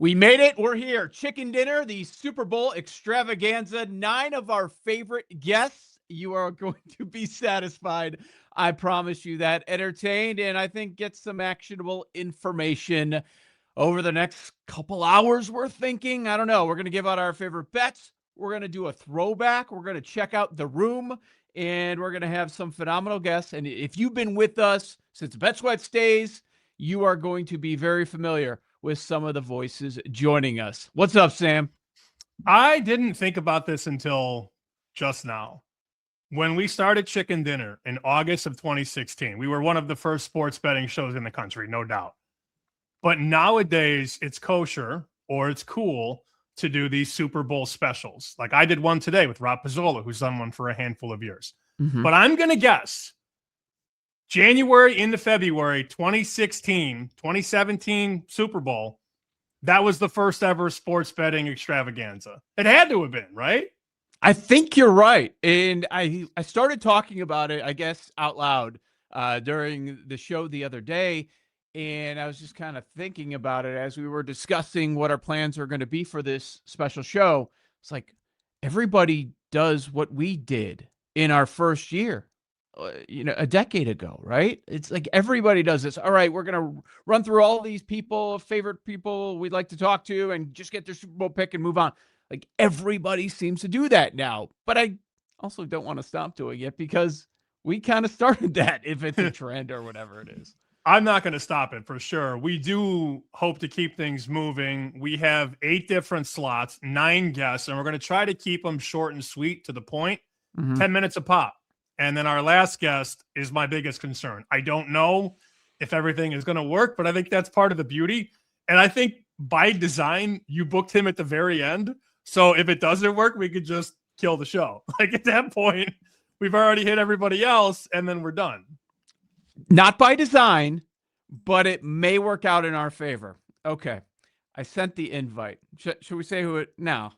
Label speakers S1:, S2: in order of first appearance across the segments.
S1: We made it. We're here. Chicken Dinner, the Super Bowl Extravaganza. 9 of our favorite guests. You are going to be satisfied. I promise you that. Entertained, and I think get some actionable information over the next couple hours, we're thinking. I don't know. We're going to give out our favorite bets. We're going to do a throwback. We're going to check out the room, and we're going to have some phenomenal guests. And if you've been with us since Bet Sweat days, you are going to be very familiar with some of the voices joining us. What's up, Sam?
S2: I didn't think about this until just now. When we started Chicken Dinner in August of 2016, we were one of the first sports betting shows in the country, no doubt. But nowadays, it's kosher or it's cool to do these Super Bowl specials. Like I did one today with Rob Pizzola, who's done one for a handful of years.
S1: Mm-hmm.
S2: But I'm going to guess January into February 2017 Super Bowl, that was the first ever sports betting extravaganza. It had to have been, right?
S1: I think you're right. And I started talking about it, I guess, out loud during the show the other day. And I was just kind of thinking about it as we were discussing what our plans are going to be for this special show. It's like everybody does what we did in our first year, a decade ago, right? It's like everybody does this. All right, we're going to run through all these people, favorite people we'd like to talk to, and just get their Super Bowl pick and move on. Like everybody seems to do that now. But I also don't want to stop doing it because we kind of started that, if it's a trend or whatever it is.
S2: I'm not going to stop it for sure. We do hope to keep things moving. We have 8 different slots, 9 guests, and we're going to try to keep them short and sweet to the point, 10 minutes a pop. And then our last guest is my biggest concern. I don't know if everything is going to work, but I think that's part of the beauty. And I think by design, you booked him at the very end. So if it doesn't work, we could just kill the show. Like at that point, we've already hit everybody else, and then we're done.
S1: Not by design, but it may work out in our favor. Okay. I sent the invite. Should we say who it now?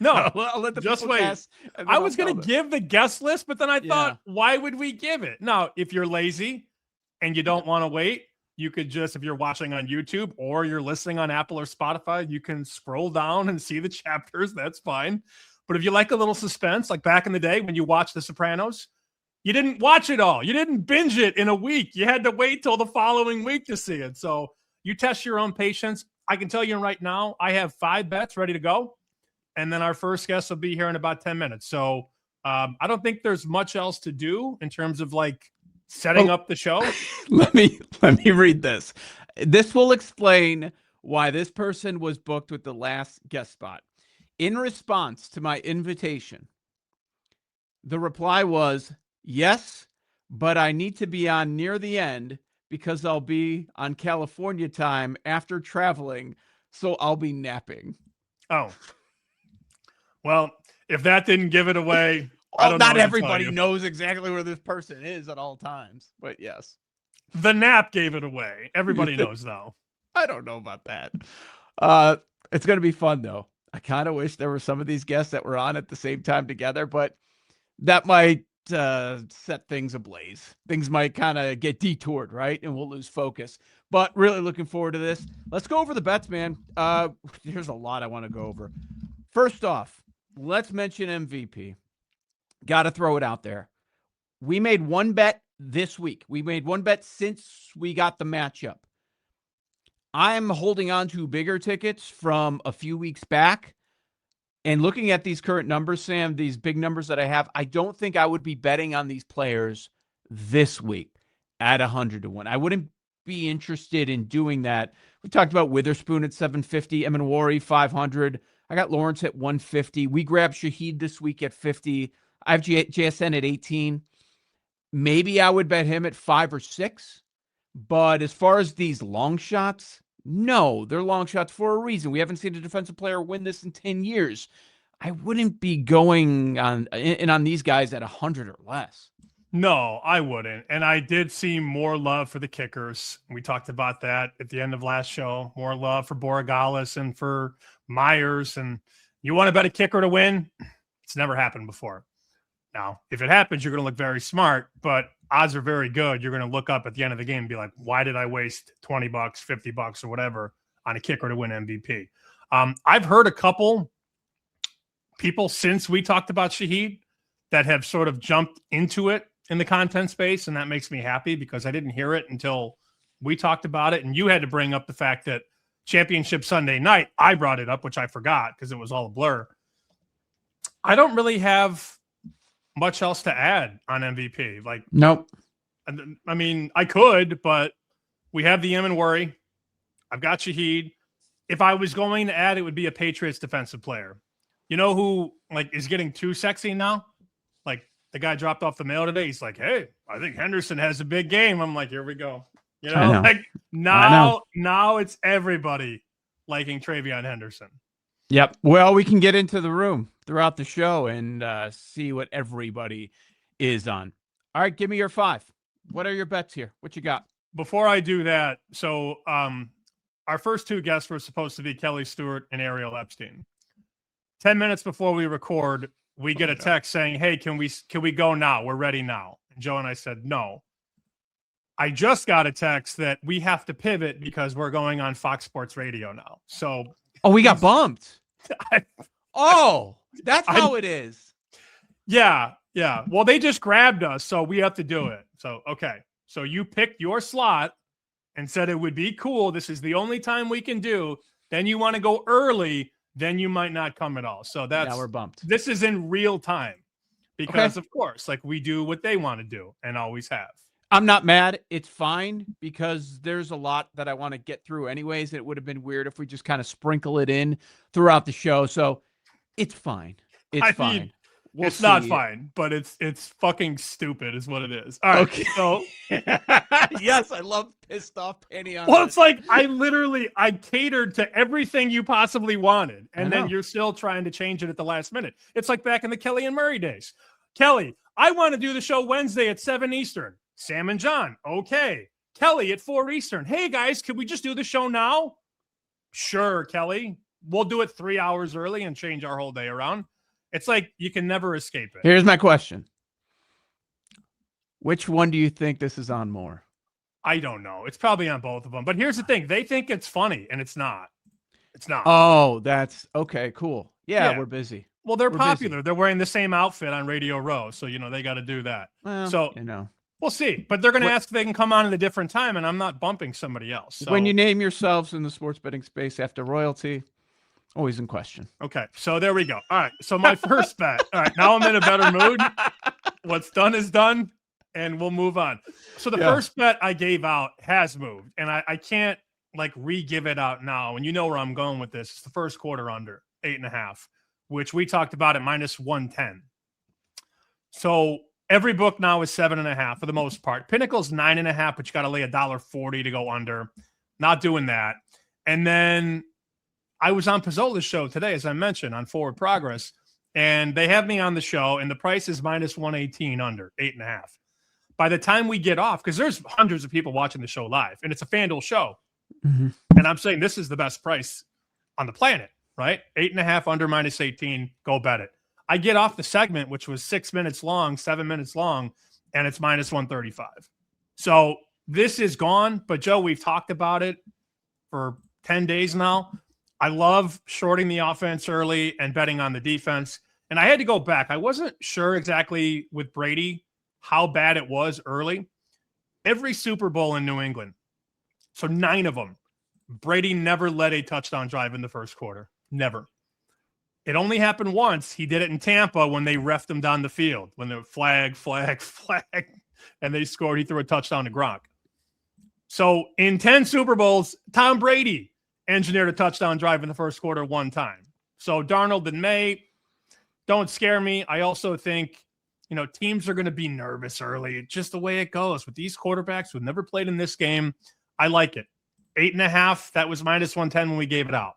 S2: No,
S1: I'll let the
S2: just wait.
S1: guess,
S2: I was going to give the guest list, but then I thought, why would we give it? Now, if you're lazy and you don't want to wait, you could just, if you're watching on YouTube or you're listening on Apple or Spotify, you can scroll down and see the chapters. That's fine. But if you like a little suspense, like back in the day when you watched The Sopranos, you didn't watch it all. You didn't binge it in a week. You had to wait till the following week to see it. So you test your own patience. I can tell you right now, I have 5 bets ready to go. And then our first guest will be here in about 10 minutes. So I don't think there's much else to do in terms of like setting up the show.
S1: Let me read this. This will explain why this person was booked with the last guest spot. In response to my invitation, the reply was, yes, but I need to be on near the end because I'll be on California time after traveling, so I'll be napping.
S2: Oh. Well, if that didn't give it away, I don't
S1: not
S2: know
S1: everybody knows exactly where this person is at all times, but yes.
S2: The nap gave it away. Everybody knows, though.
S1: I don't know about that. It's going to be fun, though. I kind of wish there were some of these guests that were on at the same time together, but that might set things ablaze. Things might kind of get detoured, right? And we'll lose focus. But really looking forward to this. Let's go over the bets, man. There's a lot I want to go over. First off, let's mention MVP. Got to throw it out there. We made one bet this week. We made one bet since we got the matchup. I'm holding on to bigger tickets from a few weeks back. And looking at these current numbers, Sam, these big numbers that I have, I don't think I would be betting on these players this week at 100-1. I wouldn't be interested in doing that. We talked about Witherspoon at 750, Emanwari 500. I got Lawrence at 150. We grabbed Shaheed this week at 50. I have JSN at 18. Maybe I would bet him at 5 or 6. But as far as these long shots, no, they're long shots for a reason. We haven't seen a defensive player win this in 10 years. I wouldn't be going on these guys at 100 or less.
S2: No, I wouldn't. And I did see more love for the kickers. We talked about that at the end of last show. More love for Borregales and for Myers. And you want to bet a kicker to win? It's never happened before. Now, if it happens, you're going to look very smart, but odds are very good. You're going to look up at the end of the game and be like, why did I waste $20, $50 or whatever on a kicker to win MVP. I've heard a couple people since we talked about Shaheed that have sort of jumped into it in the content space, and that makes me happy because I didn't hear it until we talked about it, and you had to bring up the fact that Championship Sunday night, I brought it up, which I forgot because it was all a blur. I don't really have much else to add on MVP. Like,
S1: nope.
S2: I mean, I could, but we have the M and worry. I've got Shaheed. If I was going to add, it would be a Patriots defensive player. You know who like is getting too sexy now? Like the guy dropped off the mail today. He's like, hey, I think Henderson has a big game. I'm like, here we go. You know, like now it's everybody liking Travion Henderson.
S1: Yep. Well, we can get into the room throughout the show and see what everybody is on. All right, give me your 5. What are your bets here? What you got?
S2: Before I do that, so our first 2 guests were supposed to be Kelly Stewart and Ariel Epstein. 10 minutes before we record, we get a text saying, hey, can we go now? We're ready now. And Joe and I said, no. I just got a text that we have to pivot because we're going on Fox Sports Radio now. So,
S1: we got bumped. That's how it is.
S2: Yeah. Well, they just grabbed us, so we have to do it. So, okay. So you picked your slot and said it would be cool. This is the only time we can do. Then you want to go early. Then you might not come at all. So now
S1: we're bumped.
S2: This is in real time because, of course, like we do what they want to do and always have.
S1: I'm not mad. It's fine because there's a lot that I want to get through anyways. It would have been weird if we just kind of sprinkle it in throughout the show. So it's fine. It's fine.
S2: It's not fine, but it's fucking stupid is what it is. All right. Okay. So
S1: yes, I love pissed off Penny on
S2: Well, it's like I catered to everything you possibly wanted. And then you're still trying to change it at the last minute. It's like back in the Kelly and Murray days. Kelly, I want to do the show Wednesday at 7 Eastern. Sam and John, okay. Kelly at 4 Eastern. Hey, guys, can we just do the show now? Sure, Kelly. We'll do it 3 hours early and change our whole day around. It's like you can never escape it.
S1: Here's my question. Which one do you think this is on more?
S2: I don't know. It's probably on both of them. But here's the thing. They think it's funny, and it's not. It's not.
S1: Oh, that's okay. Cool. Yeah. We're busy.
S2: Well, they're popular. Busy. They're wearing the same outfit on Radio Row. So, they got to do that.
S1: Well,
S2: we'll see. But they're going to ask if they can come on at a different time, and I'm not bumping somebody else. So.
S1: When you name yourselves in the sports betting space after royalty, always in question.
S2: Okay. So there we go. All right. So my first bet. All right. Now I'm in a better mood. What's done is done, and we'll move on. So the first bet I gave out has moved, and I can't re-give it out now. And you know where I'm going with this. It's the first quarter under 8.5, which we talked about at -110. So every book now is 7.5 for the most part. Pinnacle's 9.5, but you got to lay $1.40 to go under. Not doing that. And then I was on Pizzola's show today, as I mentioned, on Forward Progress, and they have me on the show, and the price is -118 under 8.5. By the time we get off, because there's hundreds of people watching the show live, and it's a FanDuel show, and I'm saying this is the best price on the planet, right? 8.5 under -18, go bet it. I get off the segment, which was 6 minutes long, 7 minutes long, and it's -135. So this is gone, but Joe, we've talked about it for 10 days now. I love shorting the offense early and betting on the defense. And I had to go back. I wasn't sure exactly with Brady how bad it was early. Every Super Bowl in New England, so 9 of them, Brady never led a touchdown drive in the first quarter. Never. It only happened once. He did it in Tampa when they refed him down the field, when they were flag, and they scored. He threw a touchdown to Gronk. So in 10 Super Bowls, Tom Brady engineered a touchdown drive in the first quarter one time. So Darnold and May don't scare me. I also think, teams are going to be nervous early. It's just the way it goes with these quarterbacks who've never played in this game. I like it. 8.5. That was -110 when we gave it out.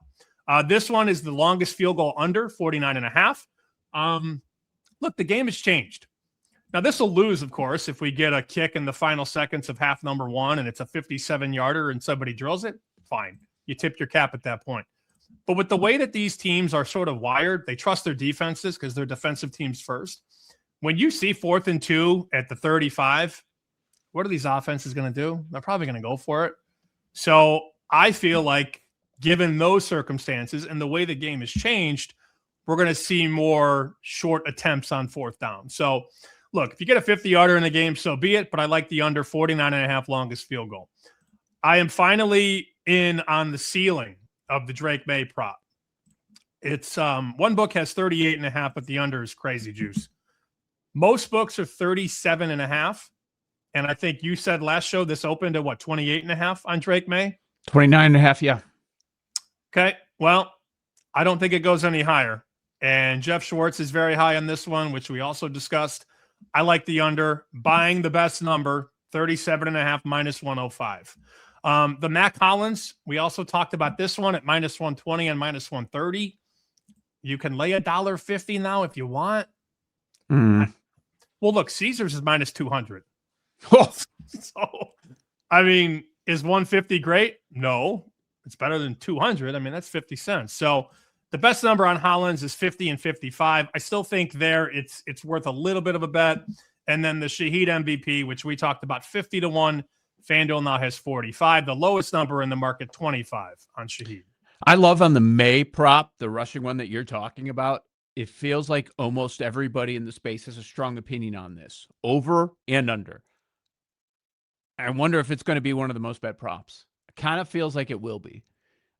S2: This one is the longest field goal under 49.5. Look, the game has changed. Now this will lose, of course, if we get a kick in the final seconds of half number 1 and it's a 57-yarder and somebody drills it. Fine. You tip your cap at that point. But with the way that these teams are sort of wired, they trust their defenses because they're defensive teams first. When you see 4th and 2 at the 35, what are these offenses going to do? They're probably going to go for it. So I feel like given those circumstances and the way the game has changed, we're going to see more short attempts on fourth down. So, look, if you get a 50-yarder in the game, so be it, but I like the under 49.5 longest field goal. I am finally in on the ceiling of the Drake May prop. It's one book has 38.5, but the under is crazy juice. Most books are 37.5. And I think you said last show this opened at what, 28.5 on Drake May?
S1: 29.5, yeah.
S2: Okay. Well, I don't think it goes any higher. And Jeff Schwartz is very high on this one, which we also discussed. I like the under. Buying the best number, 37.5 minus 105. The Mac Hollins, we also talked about this one at minus 120 and minus 130. You can lay $1.50 now if you want.
S1: Mm.
S2: Well, look, Caesars is minus 200.
S1: Oh.
S2: So, I mean, is 150 great? No, it's better than 200. I mean, that's 50 cents. So the best number on Hollins is 50 and 55. I still think there it's worth a little bit of a bet. And then the Shaheed MVP, which we talked about, 50 to 1. FanDuel now has 45. The lowest number in the market, 25 on Shaheed.
S1: I love on the May prop, the rushing one that you're talking about. It feels like almost everybody in the space has a strong opinion on this, over and under. I wonder if it's going to be one of the most bet props. It kind of feels like it will be.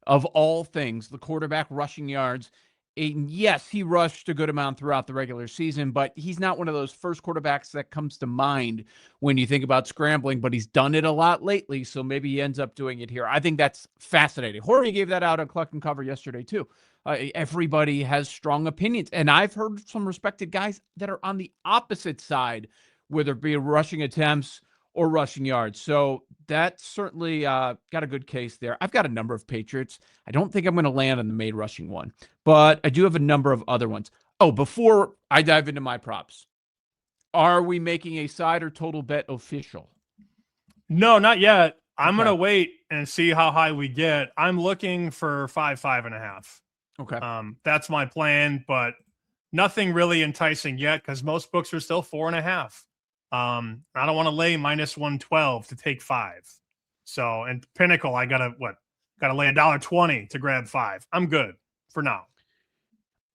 S1: Of all things, the quarterback rushing yards, and yes, he rushed a good amount throughout the regular season, but he's not one of those first quarterbacks that comes to mind when you think about scrambling, but he's done it a lot lately, so maybe he ends up doing it here. I think that's fascinating. Jorge gave that out on Collect and Cover yesterday, too. Everybody has strong opinions, and I've heard some respected guys that are on the opposite side, whether it be rushing attempts or rushing yards. So that certainly got a good case there. I've got a number of Patriots. I don't think I'm going to land on the May rushing one, but I do have a number of other ones. Oh, before I dive into my props, are we making a side or total bet official?
S2: No, not yet. I'm going to wait and see how high we get. I'm looking for 5.5.
S1: Okay.
S2: That's my plan, but nothing really enticing yet because most books are still 4.5. I don't want to lay minus 112 to take 5. So, and Pinnacle, I gotta lay $1.20 to grab 5. I'm good for now.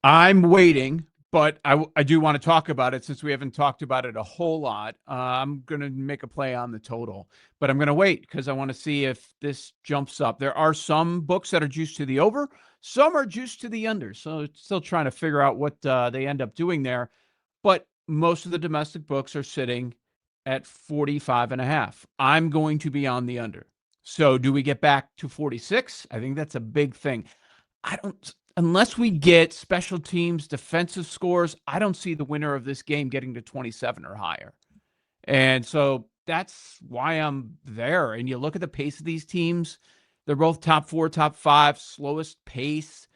S1: I'm waiting, but I do want to talk about it since we haven't talked about it a whole lot. I'm going to make a play on the total, but I'm going to wait because I want to see if this jumps up. There are some books that are juiced to the over, some are juiced to the under. So still trying to figure out what they end up doing there. But most of the domestic books are sitting at 45.5. I'm going to be on the under. So do we get back to 46? I think that's a big thing. Unless we get special teams defensive scores, I don't see the winner of this game getting to 27 or higher. And so that's why I'm there. And you look at the pace of these teams, they're both top 4, top 5, slowest pace.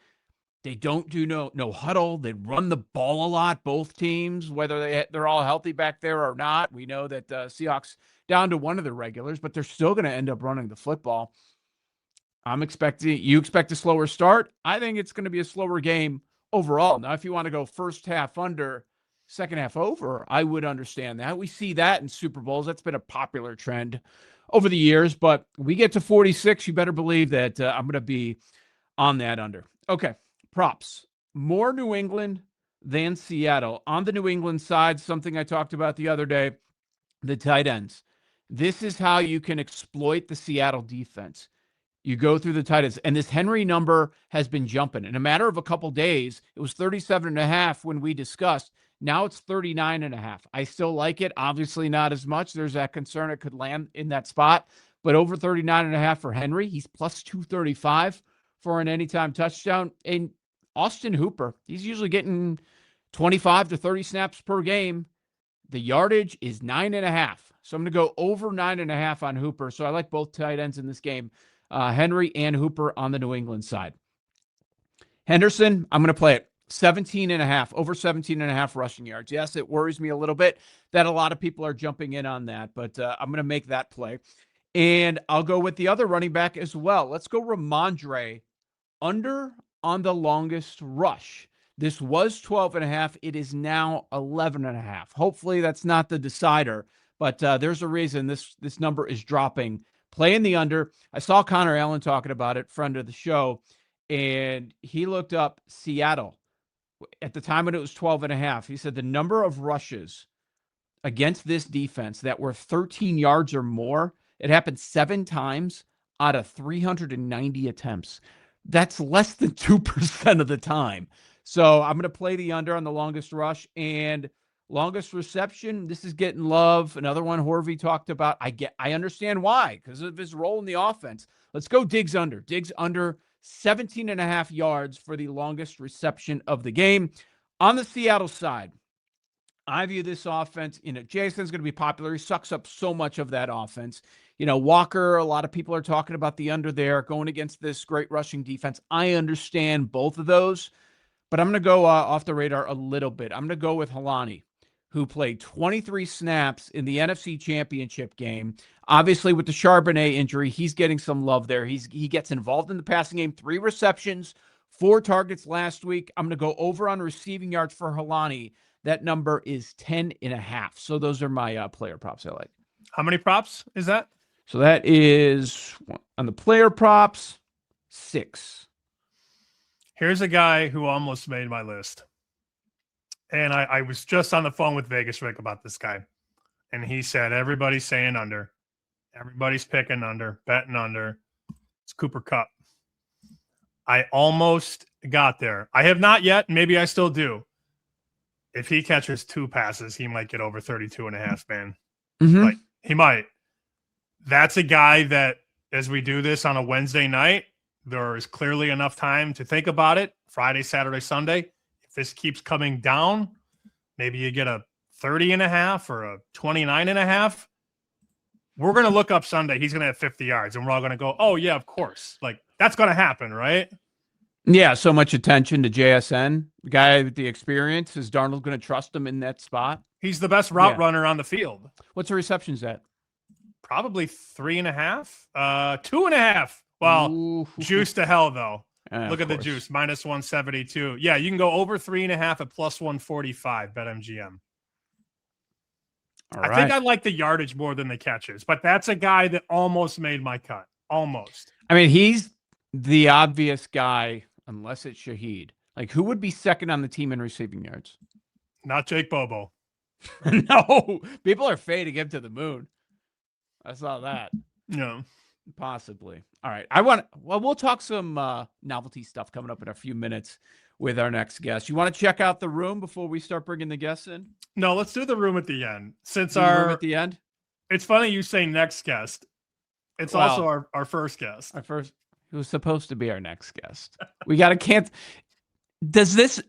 S1: They don't do no huddle. They run the ball a lot, both teams, whether they're all healthy back there or not. We know that Seahawks down to one of the regulars, but they're still going to end up running the football. You expect a slower start. I think it's going to be a slower game overall. Now, if you want to go first half under, second half over, I would understand that. We see that in Super Bowls. That's been a popular trend over the years, but we get to 46. You better believe that I'm going to be on that under. Okay. Props. More New England than Seattle. On the New England side, something I talked about the other day, the tight ends. This is how you can exploit the Seattle defense. You go through the tight ends, and this Henry number has been jumping. In a matter of a couple days, it was 37.5 when we discussed. Now it's 39.5. I still like it. Obviously not as much. There's that concern it could land in that spot, but over 39.5 for Henry. He's plus 235 for an anytime touchdown. And Austin Hooper, he's usually getting 25 to 30 snaps per game. The yardage is 9.5. So I'm going to go over 9.5 on Hooper. So I like both tight ends in this game, Henry and Hooper on the New England side. Henderson, I'm going to play it 17.5, over 17.5 rushing yards. Yes, it worries me a little bit that a lot of people are jumping in on that, but I'm going to make that play. And I'll go with the other running back as well. Let's go Ramondre under on the longest rush. This was 12.5. It is now 11.5. Hopefully that's not the decider, but there's a reason this number is dropping playing the under. I saw Connor Allen talking about it, friend of the show, and he looked up Seattle. At the time when it was 12.5, he said the number of rushes against this defense that were 13 yards or more, it happened 7 times out of 390 attempts. That's less than 2% of the time. So I'm going to play the under on the longest rush and longest reception. This is getting love. Another one Horvey talked about. I understand why, because of his role in the offense. Let's go Diggs under. Diggs under 17.5 yards for the longest reception of the game. On the Seattle side, I view this offense, Jason's going to be popular. He sucks up so much of that offense. Walker, a lot of people are talking about the under there going against this great rushing defense. I understand both of those, but I'm going to go off the radar a little bit. I'm going to go with Helani, who played 23 snaps in the NFC Championship game. Obviously, with the Charbonnet injury, he's getting some love there. He gets involved in the passing game, 3 receptions, 4 targets last week. I'm going to go over on receiving yards for Helani. That number is 10.5. So those are my player props I like.
S2: How many props is that?
S1: So that is, on the player props, 6.
S2: Here's a guy who almost made my list. And I was just on the phone with Vegas Rick about this guy. And he said, everybody's saying under. Everybody's picking under, betting under. It's Cooper Kupp. I almost got there. I have not yet. Maybe I still do. If he catches 2 passes, he might get over 32.5, man.
S1: Mm-hmm.
S2: Like, he might. That's a guy that, as we do this on a Wednesday night, there is clearly enough time to think about it. Friday, Saturday, Sunday. If this keeps coming down, maybe you get a 30.5 or a 29.5. We're going to look up Sunday. He's going to have 50 yards, and we're all going to go, oh, yeah, of course. Like, that's going to happen, right?
S1: Yeah, so much attention to JSN. The guy with the experience. Is Darnold going to trust him in that spot?
S2: He's the best route runner on the field.
S1: What's the receptions at?
S2: Probably 3.5. 2.5. Well,
S1: Ooh.
S2: Juice to hell, though. Look at the
S1: course.
S2: juice, minus 172. Yeah, you can go over 3.5 at plus 145, BetMGM. I think I like the yardage more than the catches, but that's a guy that almost made my cut. Almost.
S1: I mean, he's the obvious guy, unless it's Shaheed. Like, who would be second on the team in receiving yards?
S2: Not Jake Bobo.
S1: No, people are fading him to the moon. I saw that.
S2: No.
S1: Possibly. All right. We'll talk some novelty stuff coming up in a few minutes with our next guest. You want to check out the room before we start bringing the guests in?
S2: No, let's do the room at the end. Since
S1: room at the end?
S2: It's funny you say next guest. It's also our first guest.
S1: Our first, who's supposed to be our next guest. We got to cancel. Does this,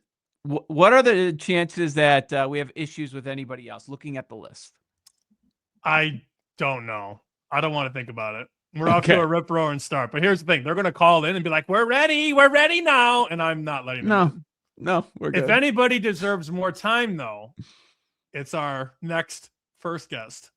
S1: what are the chances that we have issues with anybody else looking at the list?
S2: I don't know. I don't want to think about it. We're off to a rip roaring start. But here's the thing. They're going to call in and be like, we're ready. We're ready now. And I'm not letting them.
S1: No, we're good.
S2: If anybody deserves more time, though, it's our next first guest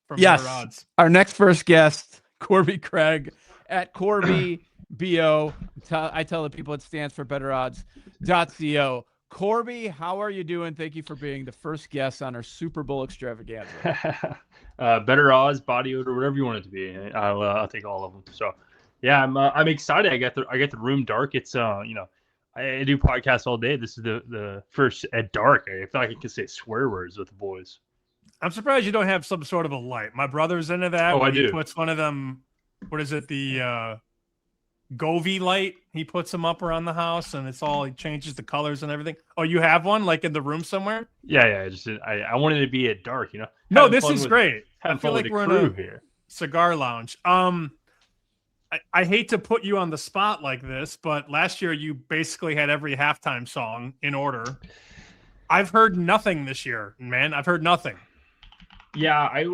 S2: from Better Odds.
S1: Our next first guest, Corbie Craig at Corbie BO. I tell the people it stands for betterodds.co. Corbie, how are you doing? Thank you for being the first guest on our Super Bowl Extravaganza.
S3: Better odds, body odor, whatever you want it to be. I'll take all of them. So, yeah, I'm excited. I get the room dark. It's I do podcasts all day. This is the first at dark. I feel like I can say swear words with the boys.
S2: I'm surprised you don't have some sort of a light. My brother's into that.
S3: Oh, I do.
S2: He puts one of them. What is it? The Govee light. He puts them up around the house, and he changes the colors and everything. Oh, you have one like in the room somewhere?
S3: Yeah. I wanted it to be at dark.
S2: No, this is great. I feel like we're in a
S3: here.
S2: Cigar lounge. I hate to put you on the spot like this, but last year you basically had every halftime song in order. I've heard nothing this year, man. I've heard nothing.
S3: Yeah, I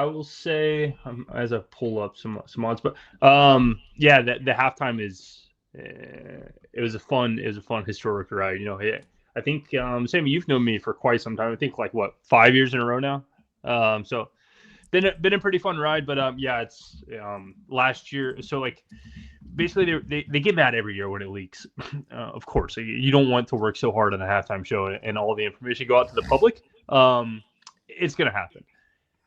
S3: will say as I pull up some odds, but yeah, the halftime is it was a fun historic ride. I think Sammy, you've known me for quite some time. I think 5 years in a row now. So been a pretty fun ride, but yeah, it's last year. So basically they get mad every year when it leaks. Of course, you don't want to work so hard on a halftime show and all the information go out to the public. It's gonna happen.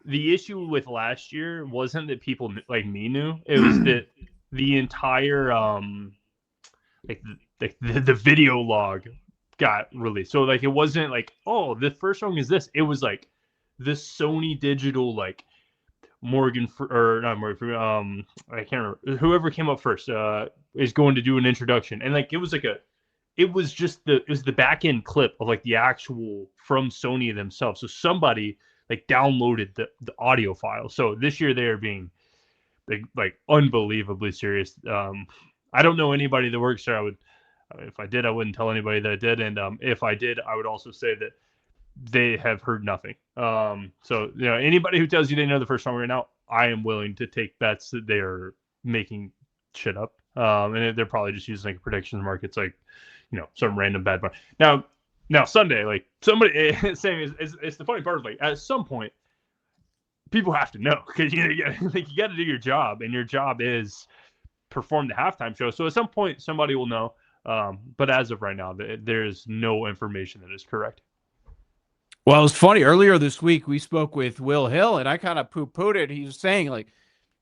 S3: the issue with last year wasn't that people like me knew. It was that the entire the video log got released. So like it wasn't like, oh, the first song is this. It was like the Sony Digital like I can't remember, whoever came up first is going to do an introduction, and like it was the back end clip of like the actual from Sony themselves. So somebody like downloaded the audio file. So this year they are being like unbelievably serious. I don't know anybody that works there. If I did, I wouldn't tell anybody that I did. And if I did, I would also say that they have heard nothing. So anybody who tells you they know the first song right now, I am willing to take bets that they are making shit up. And they're probably just using like predictions markets, like some random bad one. Now Sunday, like somebody saying it's the funny part of like at some point people have to know, because you got to do your job, and your job is perform the halftime show. So at some point somebody will know. But as of right now, there's no information that is correct.
S1: Well, it was funny. Earlier this week, we spoke with Will Hill, and I kind of poo-pooed it. He was saying, like,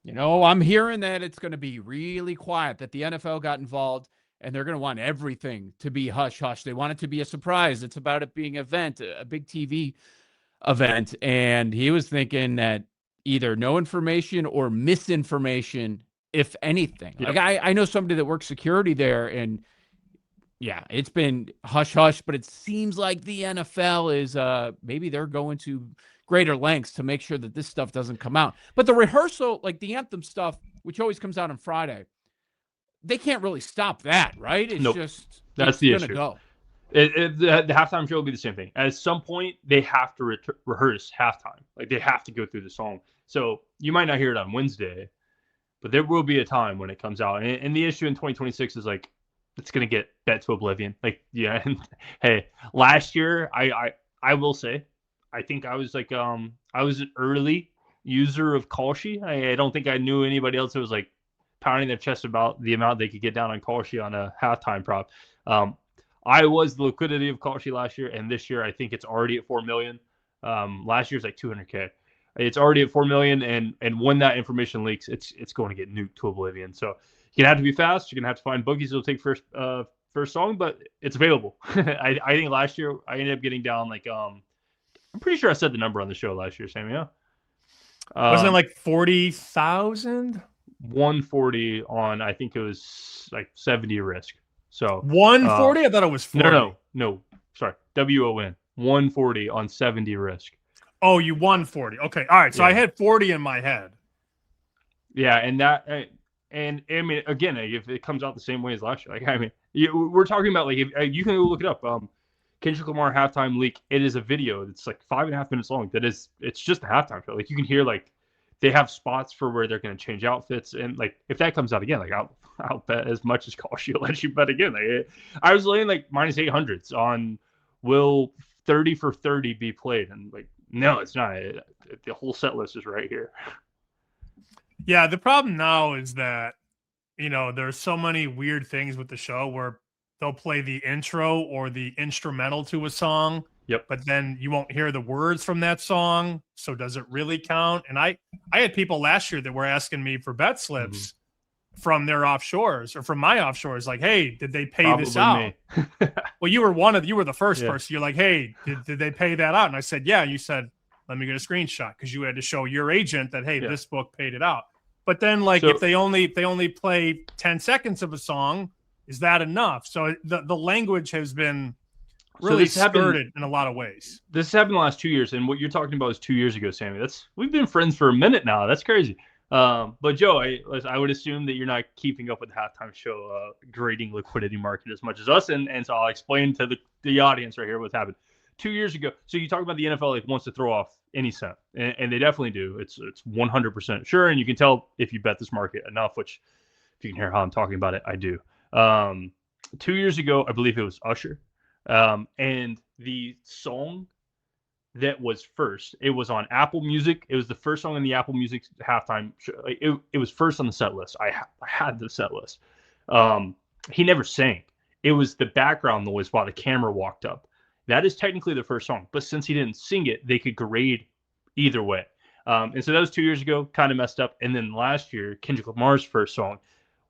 S1: I'm hearing that it's going to be really quiet, that the NFL got involved, and they're going to want everything to be hush-hush. They want it to be a surprise. It's about it being a big TV event. And he was thinking that either no information or misinformation, if anything.
S3: Yep.
S1: Like, I know somebody that works security there, and yeah, it's been hush-hush, but it seems like the NFL is maybe they're going to greater lengths to make sure that this stuff doesn't come out. But the rehearsal, like the anthem stuff, which always comes out on Friday, they can't really stop that, right? It's
S3: nope.
S1: just
S3: that's the
S1: gonna
S3: issue.
S1: Go.
S3: The halftime show will be the same thing. At some point, they have to rehearse halftime. Like they have to go through the song. So you might not hear it on Wednesday, but there will be a time when it comes out. And the issue in 2026 is like, it's going to get bet to oblivion. Like, yeah. And, hey, last year, I will say, I think I was like, I was an early user of Kalshi. I don't think I knew anybody else that was like pounding their chest about the amount they could get down on Kalshi on a halftime prop. I was the liquidity of Kalshi last year, and this year I think it's already at 4 million. Last year's like 200K. It's already at 4 million, and when that information leaks, it's going to get nuked to oblivion. So you're gonna have to be fast. You're gonna have to find bookies that'll take first song, but it's available. I think last year I ended up getting down like I'm pretty sure I said the number on the show last year, Sammy. Yeah.
S2: Wasn't it like 40,000?
S3: 140 on, I think it was like 70 risk. So
S2: 140? I thought it was 40.
S3: No. Sorry, WON 140 on 70 risk.
S2: Oh, you won 40. Okay, all right. So yeah. I had 40 in my head.
S3: Yeah, and that. And I mean, again, if it comes out the same way as last year, like I mean, we're talking about like if you can go look it up. Kendrick Lamar halftime leak. It is a video. It's like 5.5 minutes long. It's just a halftime show. Like you can hear like they have spots for where they're going to change outfits, and like if that comes out again, like I'll bet as much as Call Shield let you bet again. Like I was laying like minus 800s on will 30 for 30 be played, and like no, it's not. The whole set list is right here.
S2: Yeah, the problem now is that, there's so many weird things with the show where they'll play the intro or the instrumental to a song.
S3: Yep.
S2: But then you won't hear the words from that song. So does it really count? And I had people last year that were asking me for bet slips from their offshores or from my offshores. Like, hey, did they pay
S3: Probably
S2: this out? Well, you were the first
S3: Yeah.
S2: person. You're like, hey, did they pay that out? And I said, yeah. You said, let me get a screenshot, because you had to show your agent that, hey, this book paid it out. But then, like, if they only play 10 seconds of a song, is that enough? So the language has been really skirted in a lot of ways.
S3: This happened the last 2 years, and what you're talking about is 2 years ago, Sammy. We've been friends for a minute now. That's crazy. But Joe, I would assume that you're not keeping up with the halftime show grading liquidity market as much as us, and so I'll explain to the audience right here what's happened. 2 years ago, so you talk about the NFL like wants to throw off any cent, and they definitely do. It's 100% sure, and you can tell if you bet this market enough, which if you can hear how I'm talking about it, I do. 2 years ago, I believe it was Usher, and the song that was first, it was on Apple Music. It was the first song in the Apple Music halftime show. It was first on the set list. I had the set list. He never sang. It was the background noise while the camera walked up. That is technically the first song, but since he didn't sing it, they could grade either way. And so that was 2 years ago, kind of messed up. And then last year, Kendrick Lamar's first song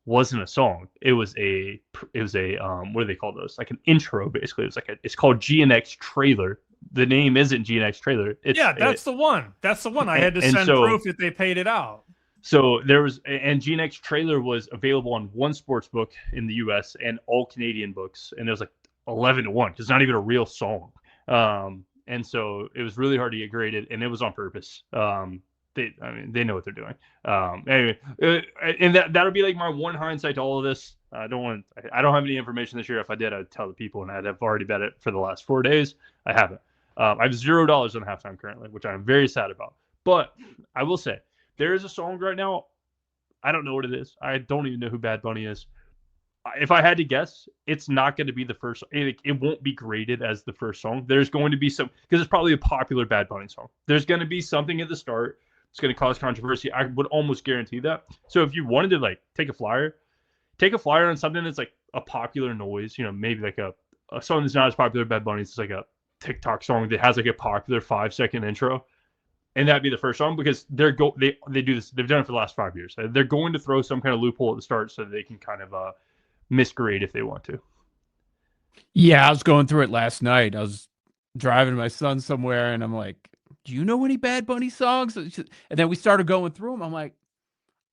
S3: wasn't a song. It was a what do they call those? Like an intro, basically. It's called GNX Trailer. The name isn't GNX Trailer.
S2: That's the one. That's the one. I had to send proof that they paid it out.
S3: So there was, and GNX Trailer was available on one sports book in the U.S. and all Canadian books, and it was like 11-1 because it's not even a real song. And so it was really hard to get graded, and it was on purpose. They know what they're doing. Anyway, and that'll be like my one hindsight to all of this. I don't have any information this year. If I did, I'd tell the people, and I'd have already bet it for the last 4 days. I haven't. I have $0 on halftime currently, which I'm very sad about. But I will say there is a song right now. I don't know what it is. I don't even know who Bad Bunny is. If I had to guess, it's not going to be the first. It won't be graded as the first song. There's going to be some, because it's probably a popular Bad Bunny song. There's going to be something at the start. It's going to cause controversy. I would almost guarantee that. So if you wanted to like take a flyer on something that's like a popular noise, maybe like a song that's not as popular as Bad Bunny. It's like a TikTok song that has like a popular 5-second intro. And that'd be the first song, because they do this. They've done it for the last 5 years. They're going to throw some kind of loophole at the start so that they can kind of misgrade if they want to.
S1: Yeah, I was going through it last night. I was driving my son somewhere, and I'm like, do you know any Bad Bunny songs? And then we started going through them. I'm like,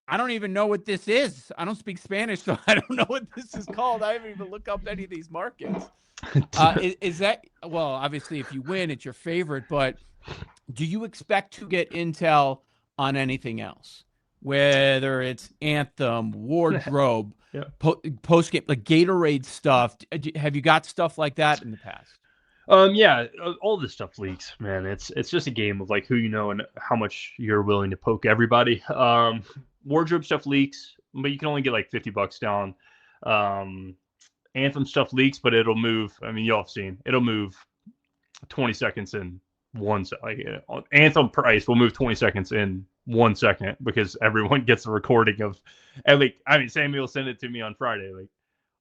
S1: I don't even know what this is. I don't speak Spanish, so I don't know what this is called. I haven't even looked up any of these markets. Is that, well, obviously if you win, it's your favorite, but do you expect to get intel on anything else? Whether it's Anthem, Wardrobe,
S3: yeah.
S1: Post-game, like Gatorade stuff. Have you got stuff like that in the past?
S3: Yeah, all this stuff leaks, man. It's just a game of like who you know and how much you're willing to poke everybody. Wardrobe stuff leaks, but you can only get like $50 down. Anthem stuff leaks, but it'll move. I mean, y'all have seen it'll move 20 seconds in 1 second. Like Anthem price will move 20 seconds in 1 second because everyone gets a recording of. And like, I mean, Samuel sent it to me on Friday. Like,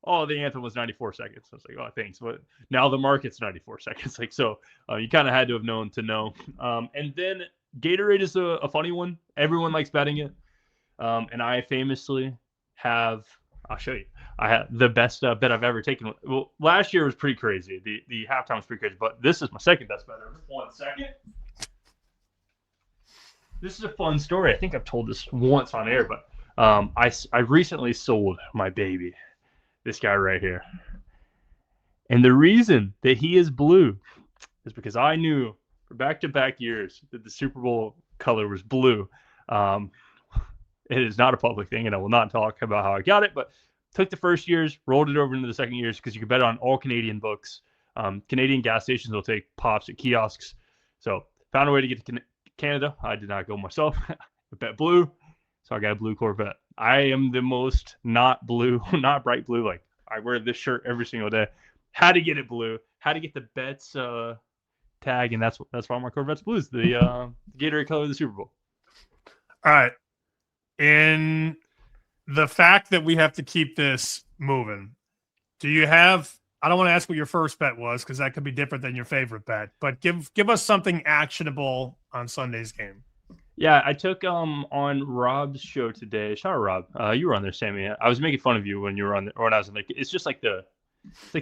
S3: oh, the Anthem was 94 seconds. I was like, oh, thanks. But now the market's 94 seconds. Like, so you kind of had to have known to know. And then Gatorade is a funny one. Everyone likes betting it. And I famously have, I'll show you. I had the best bet I've ever taken. Well, last year was pretty crazy. The halftime was pretty crazy, but this is my second best bet ever. 1 second. This is a fun story. I think I've told this once on air, but I recently sold my baby. This guy right here. And the reason that he is blue is because I knew for back-to-back years that the Super Bowl color was blue. It is not a public thing, and I will not talk about how I got it, but took the first years, rolled it over into the second years because you can bet on all Canadian books. Canadian gas stations will take pops at kiosks. So found a way to get to Canada. I did not go myself. I bet blue. So I got a blue Corvette. I am the most not blue, not bright blue. Like I wear this shirt every single day. Had to get it blue. Had to get the bets tag, and that's why my Corvette's blue is the Gatorade color of the Super Bowl.
S2: All right. In the fact that we have to keep this moving, do you have? I don't want to ask what your first bet was because that could be different than your favorite bet. But give us something actionable on Sunday's game.
S3: Yeah, I took on Rob's show today. Shout out Rob. You were on there, Sammy. I was making fun of you when you were on there, or when I was on there. It's just like the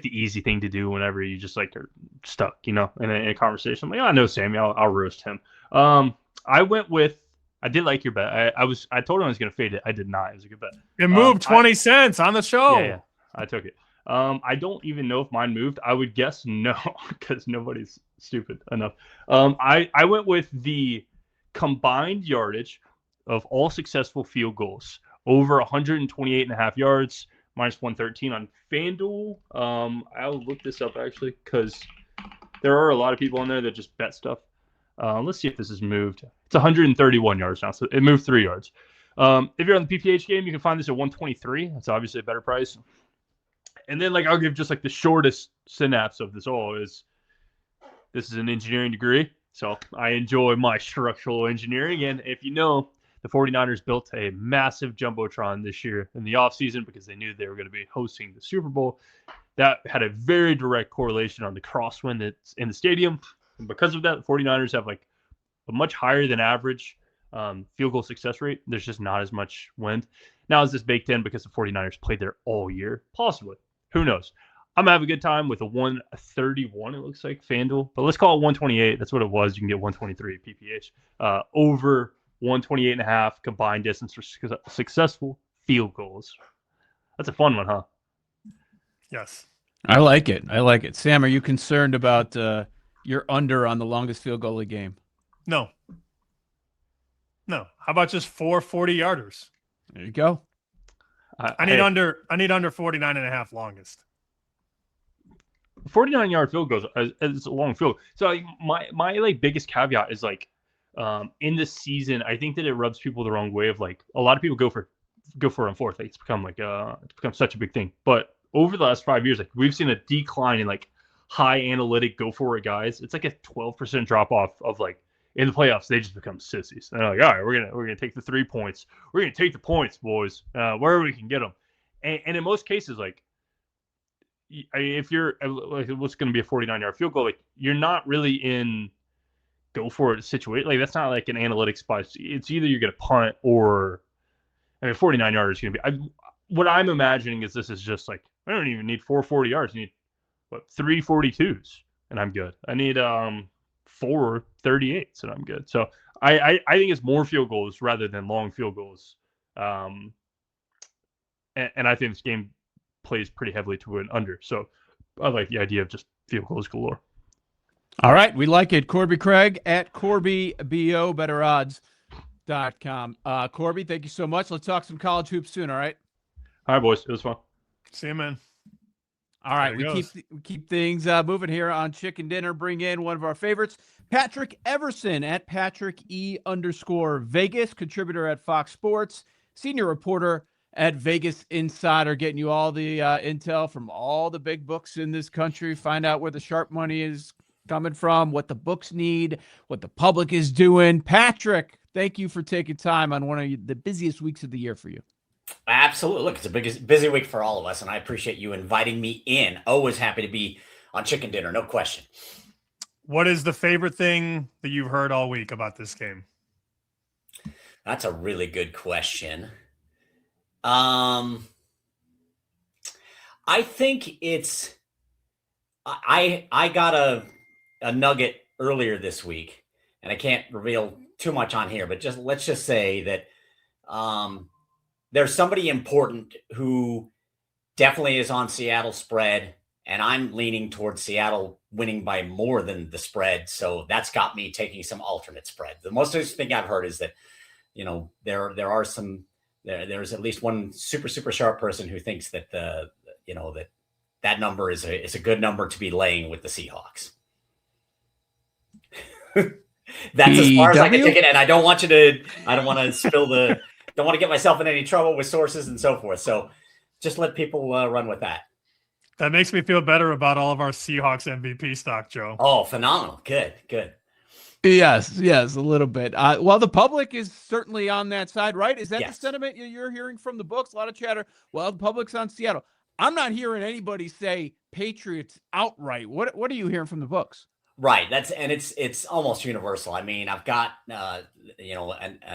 S3: easy thing to do whenever you just like are stuck, in a conversation. I'm like, oh, no, Sammy, I'll roast him. I went with. I did like your bet. I told him I was going to fade it. I did not. It was a good bet.
S2: It moved 20 cents on the show.
S3: Yeah, I took it. I don't even know if mine moved. I would guess no, because nobody's stupid enough. I went with the combined yardage of all successful field goals over 128.5 yards, minus 113 on FanDuel. I'll look this up actually because there are a lot of people on there that just bet stuff. Let's see if this has moved. It's 131 yards now, so it moved 3 yards. If you're on the PPH game, you can find this at 123. That's obviously a better price. And then, I'll give just the shortest synapse of this all is this is an engineering degree. So I enjoy my structural engineering. And if you know, the 49ers built a massive Jumbotron this year in the offseason because they knew they were going to be hosting the Super Bowl. That had a very direct correlation on the crosswind that's in the stadium. And because of that, the 49ers have a much higher than average field goal success rate. There's just not as much wind. Now, is this baked in because the 49ers played there all year? Possibly. Who knows? I'm going to have a good time with a 131, it looks like, FanDuel. But let's call it 128. That's what it was. You can get 123 PPH. Over 128.5 combined distance for successful field goals. That's a fun one, huh?
S2: Yes.
S1: I like it. Sam, are you concerned about your under on the longest field goal of the game?
S2: No. How about just 4 40-yarders?
S1: There you go.
S2: I need under 49.5 longest.
S3: 49-yard field goals is a long field. So like, my like biggest caveat is like in this season, I think that it rubs people the wrong way of like a lot of people go for it on fourth. Like, it's become such a big thing. But over the last 5 years, like we've seen a decline in like high analytic go for it guys. It's like a 12% drop off of like in the playoffs, they just become sissies. They're like, all right, we're gonna take the 3 points. We're gonna take the points, boys, wherever we can get them. And in most cases, like if you're like, what's going to be a 49-yard field goal, like you're not really in go for it situation. Like that's not like an analytic spot. It's either you're going to punt or, 49 yards is going to be. What I'm imagining is this is just like I don't even need 440 yards. I need 3 42s and I'm good. I need 4 38s and I'm good. So I think it's more field goals rather than long field goals. And I think this game plays pretty heavily to an under. So I like the idea of just field goals galore.
S1: All right. We like it. Corbie Craig at CorbieBO, betterodds.com. Corbie, thank you so much. Let's talk some college hoops soon. All right.
S3: All right, boys. It was fun.
S2: See you, man.
S1: All right. We keep things moving here on Chicken Dinner. Bring in one of our favorites, Patrick Everson at @PatrickE_Vegas, contributor at Fox Sports, senior reporter at Vegas Insider, getting you all the intel from all the big books in this country. Find out where the sharp money is coming from, what the books need, what the public is doing. Patrick, thank you for taking time on one of the busiest weeks of the year for you.
S4: Absolutely. Look, it's a busy week for all of us, and I appreciate you inviting me in. Always happy to be on Chicken Dinner, no question.
S2: What is the favorite thing that you've heard all week about this game?
S4: That's a really good question. I think it's I got a nugget earlier this week, and I can't reveal too much on here, but let's just say that there's somebody important who definitely is on Seattle spread, and I'm leaning towards Seattle winning by more than the spread. So that's got me taking some alternate spread. The most interesting thing I've heard is that, there's at least one super sharp person who thinks that that number is a good number to be laying with the Seahawks. That's as far as I can take it, and I don't want to don't want to get myself in any trouble with sources and so forth. So just let people run with that.
S2: That makes me feel better about all of our Seahawks MVP stock, Joe.
S4: Oh, phenomenal. Good.
S1: Yes, a little bit. Well, the public is certainly on that side, right? Is that
S4: Yes.
S1: the sentiment you're hearing from the books? A lot of chatter. Well, the public's on Seattle. I'm not hearing anybody say Patriots outright. What are you hearing from the books?
S4: Right. It's almost universal. I mean, I've got an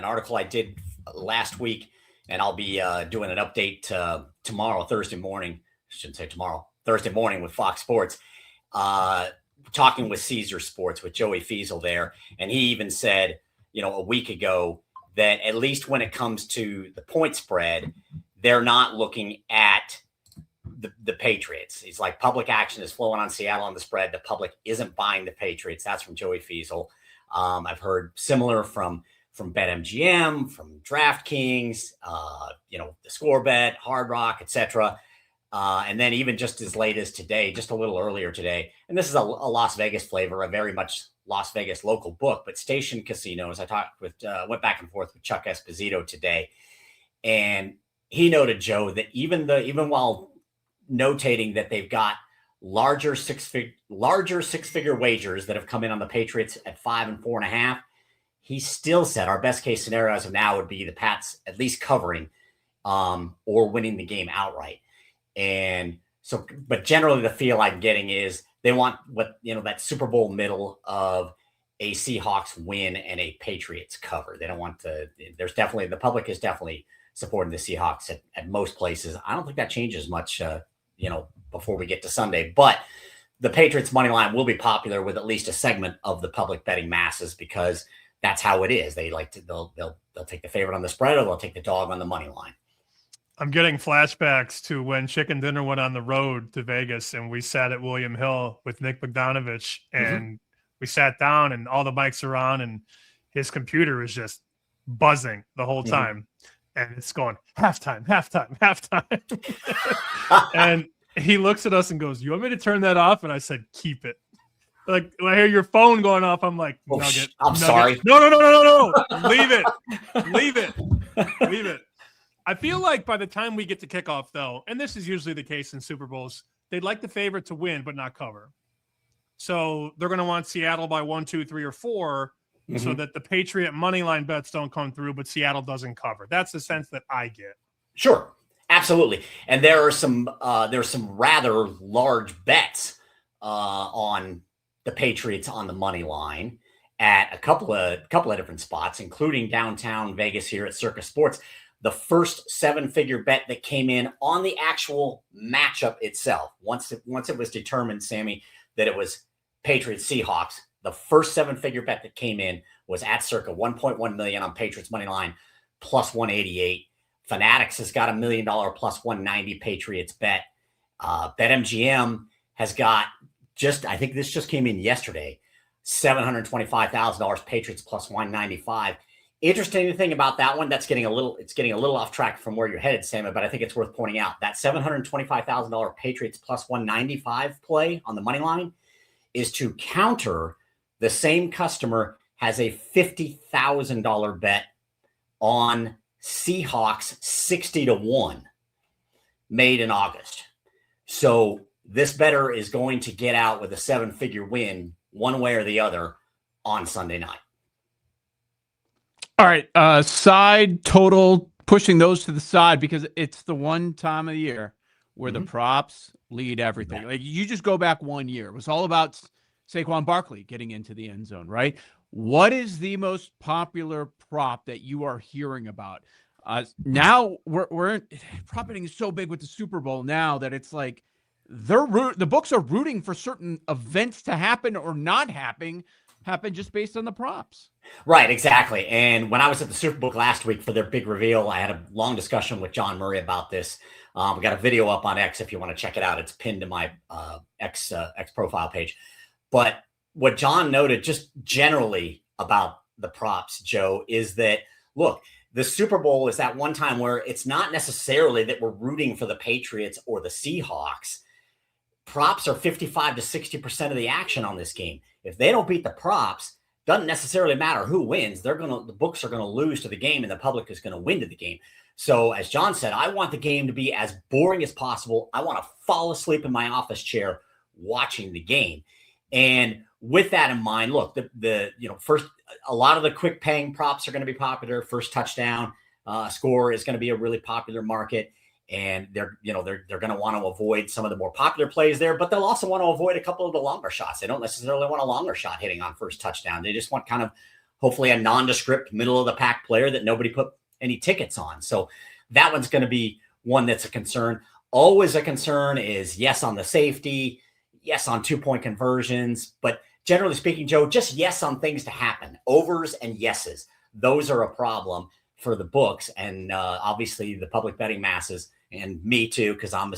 S4: article I did last week, and I'll be doing an update tomorrow, Thursday morning. I shouldn't say tomorrow, Thursday morning with Fox Sports. Talking with Caesar Sports with Joey Fiesel there, and he even said, a week ago that at least when it comes to the point spread, they're not looking at the Patriots. He's like, public action is flowing on Seattle on the spread. The public isn't buying the Patriots. That's from Joey Fiesel. I've heard similar from BetMGM, from DraftKings, the Score Bet, Hard Rock, etc. And then even just as late as today, just a little earlier today, and this is a Las Vegas flavor, a very much Las Vegas local book, but Station Casinos. I went back and forth with Chuck Esposito today, and he noted, Joe, that even while notating that they've got larger six-figure wagers that have come in on the Patriots at 5 and 4.5, he still said our best case scenario as of now would be the Pats at least covering or winning the game outright. And so, but generally the feel I'm getting is they want that Super Bowl middle of a Seahawks win and a Patriots cover. They don't want to. The public is definitely supporting the Seahawks at most places. I don't think that changes much, before we get to Sunday. But the Patriots money line will be popular with at least a segment of the public betting masses, because that's how it is. They like to they'll take the favorite on the spread, or they'll take the dog on the money line.
S2: I'm getting flashbacks to when Chicken Dinner went on the road to Vegas, and we sat at William Hill with Nick Bogdanovich, and we sat down and all the mics are on and his computer is just buzzing the whole time. And it's going halftime. And he looks at us and goes, "You want me to turn that off?" And I said, "Keep it." Like, when I hear your phone going off, I'm like, Nugget.
S4: Sorry.
S2: No. Leave it. I feel like by the time we get to kickoff, though, and this is usually the case in Super Bowls, they'd like the favorite to win but not cover. So they're going to want Seattle by 1, 2, 3, or 4, so that the Patriot money line bets don't come through, but Seattle doesn't cover. That's the sense that I get.
S4: Sure, absolutely. And there's some rather large bets on the Patriots on the money line at a couple of different spots, including downtown Vegas here at Circus Sports. The first 7-figure bet that came in on the actual matchup itself, once it was determined, Sammy, that it was Patriots Seahawks, the first 7-figure bet that came in was at circa 1.1 million on Patriots money line plus 188. Fanatics has got $1 million plus 190 Patriots bet. BetMGM has got I think this just came in yesterday, $725,000 Patriots plus 195. Interesting thing about that one, it's getting a little off track from where you're headed, Sam, but I think it's worth pointing out that $725,000 Patriots plus 195 play on the money line is to counter the same customer has a $50,000 bet on Seahawks 60-1 made in August. So this bettor is going to get out with a 7-figure win one way or the other on Sunday night.
S1: All right, side total, pushing those to the side because it's the one time of the year where the props lead everything. Like, you just go back 1 year. It was all about Saquon Barkley getting into the end zone, right? What is the most popular prop that you are hearing about? Now we're prop betting is so big with the Super Bowl now that it's like the books are rooting for certain events to happen or not happen just based on the props.
S4: Right, exactly. And when I was at the Super Bowl last week for their big reveal, I had a long discussion with John Murray about this. We got a video up on X if you want to check it out. It's pinned to my X profile page. But what John noted just generally about the props, Joe, is that, look, the Super Bowl is that one time where it's not necessarily that we're rooting for the Patriots or the Seahawks. Props are 55 to 60% of the action on this game. If they don't beat the props, doesn't necessarily matter who wins. The books are going to lose to the game and the public is going to win to the game. So as John said, I want the game to be as boring as possible. I want to fall asleep in my office chair watching the game. And with that in mind, look, first, a lot of the quick paying props are going to be popular. First touchdown score is going to be a really popular market. And they're going to want to avoid some of the more popular plays there, but they'll also want to avoid a couple of the longer shots. They don't necessarily want a longer shot hitting on first touchdown. They just want kind of hopefully a nondescript middle of the pack player that nobody put any tickets on. So that one's going to be one that's a concern. Always a concern is yes on the safety, yes on 2-point conversions, but generally speaking, Joe, just yes on things to happen. Overs and yeses. Those are a problem for the books and obviously the public betting masses, and me too, because I'm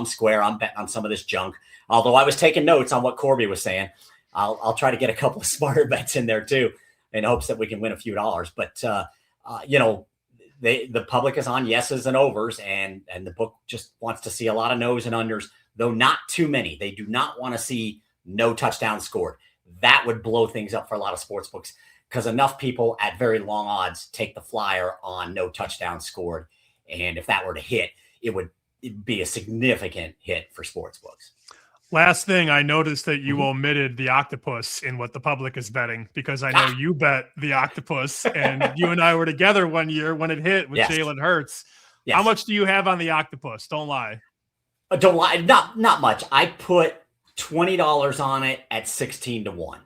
S4: square. I'm betting on some of this junk. Although I was taking notes on what Corbie was saying, I'll try to get a couple of smarter bets in there too, in hopes that we can win a few dollars. But the public is on yeses and overs, and the book just wants to see a lot of no's and unders, though not too many. They do not want to see no touchdown scored. That would blow things up for a lot of sports books, because enough people at very long odds take the flyer on no touchdown scored. And if that were to hit, it'd be a significant hit for sports books.
S2: Last thing, I noticed that you omitted the octopus in what the public is betting, because I know you bet the octopus, and you and I were together one year when it hit with Jalen Hurts. Yes. How much do you have on the octopus? Don't lie.
S4: Don't lie. Not much. I put $20 on it at 16-1.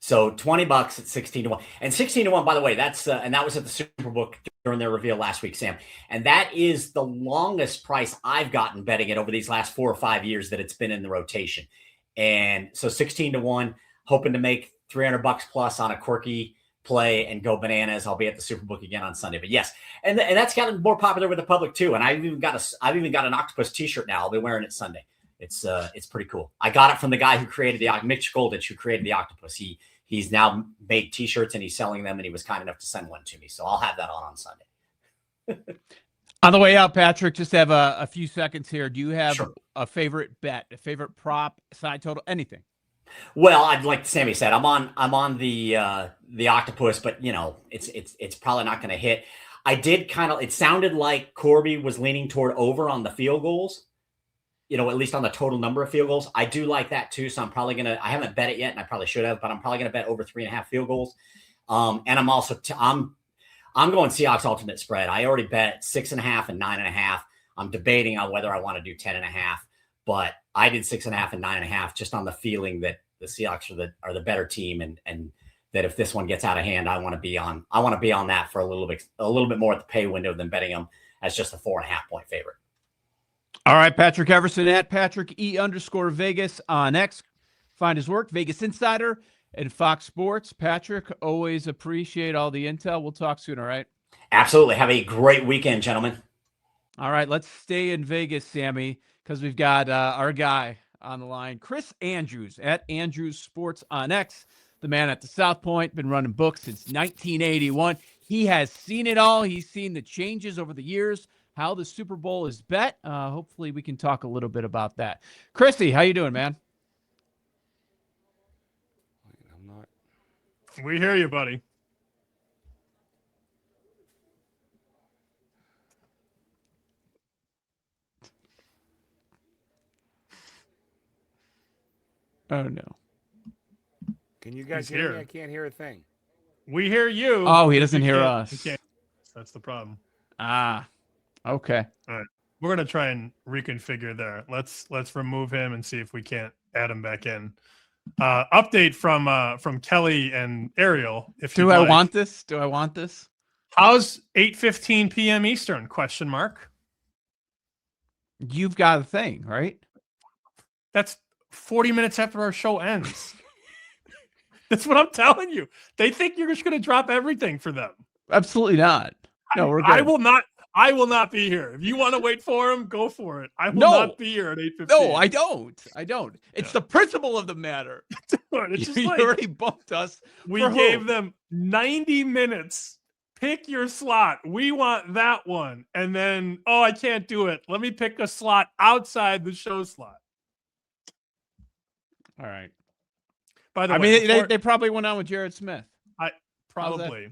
S4: So $20 at 16-1. And 16-1, by the way, that's and that was at the Superbook during their reveal last week, Sam. And that is the longest price I've gotten betting it over these last 4 or 5 years that it's been in the rotation. And so 16-1, hoping to make $300 plus on a quirky play and go bananas. I'll be at the Superbook again on Sunday. But yes, and that's gotten more popular with the public too. And I've even got an octopus T-shirt now. I'll be wearing it Sunday. It's pretty cool. I got it from the guy who created Mitch Goldich, who created the octopus. He's now made T-shirts and he's selling them, and he was kind enough to send one to me. So I'll have that on Sunday.
S1: On the way out, Patrick, just have a few seconds here. Do you have
S4: Sure.
S1: a favorite bet, a favorite prop, side total, anything?
S4: Well, I'd like Sammy said, I'm on the octopus, but it's probably not going to hit. I did it sounded like Corbie was leaning toward over on the field goals. At least on the total number of field goals. I do like that too. So I'm probably I haven't bet it yet, and I probably should have, but I'm probably going to bet over 3.5 field goals. And I'm also, I'm going Seahawks alternate spread. I already bet 6.5 and 9.5. I'm debating on whether I want to do 10.5, but I did 6.5 and 9.5 just on the feeling that the Seahawks are the better team. And that if this one gets out of hand, I want to be on that for a little bit more at the pay window than betting them as just a 4.5 point favorite.
S1: All right, Patrick Everson at @Patrick_Vegas on X. Find his work, Vegas Insider and Fox Sports. Patrick, always appreciate all the intel. We'll talk soon, all right?
S4: Absolutely. Have a great weekend, gentlemen.
S1: All right, let's stay in Vegas, Sammy, because we've got our guy on the line, Chris Andrews at Andrews Sports on X, the man at the South Point, been running books since 1981. He has seen it all. He's seen the changes over the years, how the Super Bowl is bet. Hopefully we can talk a little bit about that. Christy, how you doing, man?
S5: I'm not.
S2: We hear you, buddy.
S1: Oh, no.
S5: Can you guys
S2: He's
S5: hear me?
S2: here.
S5: I can't hear a thing.
S2: We hear you.
S1: Oh, he doesn't
S2: You
S1: hear
S2: can't- you
S1: us.
S2: can't. That's the problem.
S1: Okay.
S2: We're gonna try and reconfigure there. Let's remove him and see if we can't add him back in. Update from Kelly and Ariel. If
S1: Do
S2: you'd
S1: I
S2: like.
S1: want this? Do I want this?
S2: How's 8:15 p.m. Eastern? Question mark.
S1: You've got a thing, right?
S2: That's 40 minutes after our show ends. That's what I'm telling you. They think you're just gonna drop everything for them.
S1: Absolutely not. No, we're good.
S2: I will not be here. If you want to wait for him, go for it. I will
S1: No.
S2: not be here at 8:15.
S1: No, I don't. It's the principle of the matter.
S2: It's just
S1: You
S2: like
S1: already bumped us.
S2: we
S1: for who?
S2: gave them 90 minutes. Pick your slot. We want that one. And then, I can't do it. Let me pick a slot outside the show slot.
S1: All right.
S2: By the
S1: I
S2: way,
S1: mean, they probably went on with Jared Smith.
S2: Probably.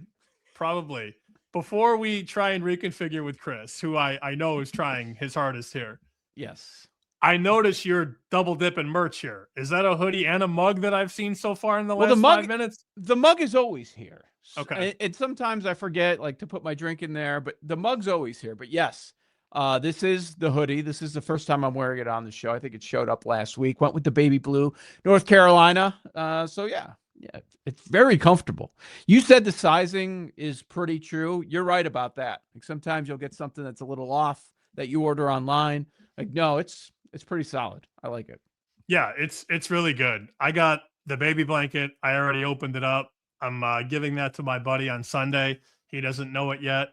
S2: Before we try and reconfigure with Chris, who I know is trying his hardest here,
S1: Yes.
S2: I notice you're double dipping merch here. Is that a hoodie and a mug that I've seen so far in the
S1: Well,
S2: last
S1: the mug-
S2: 5 minutes?
S1: The mug is always here.
S2: Okay.
S1: And sometimes I forget to put my drink in there, but the mug's always here. But yes, this is the hoodie. This is the first time I'm wearing it on the show. I think it showed up last week. Went with the baby blue, North Carolina. So yeah, it's very comfortable. You said the sizing is pretty true. You're right about that. Sometimes you'll get something that's a little off that you order online. No, it's pretty solid. I like it.
S2: Yeah, it's really good. I got the baby blanket. I already opened it up. I'm giving that to my buddy on Sunday. He doesn't know it yet.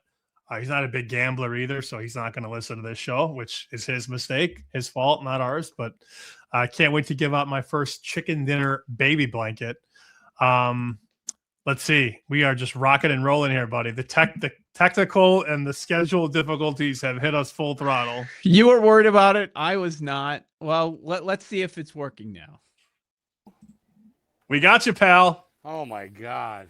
S2: He's not a big gambler either, so he's not going to listen to this show, which is his mistake, his fault, not ours. But I can't wait to give out my first chicken dinner baby blanket. Let's see. We are just rocking and rolling here, buddy. The technical and the schedule difficulties have hit us full throttle.
S1: You were worried about it. I was not. Well, let's see if it's working now.
S2: We got you, pal.
S5: Oh my God.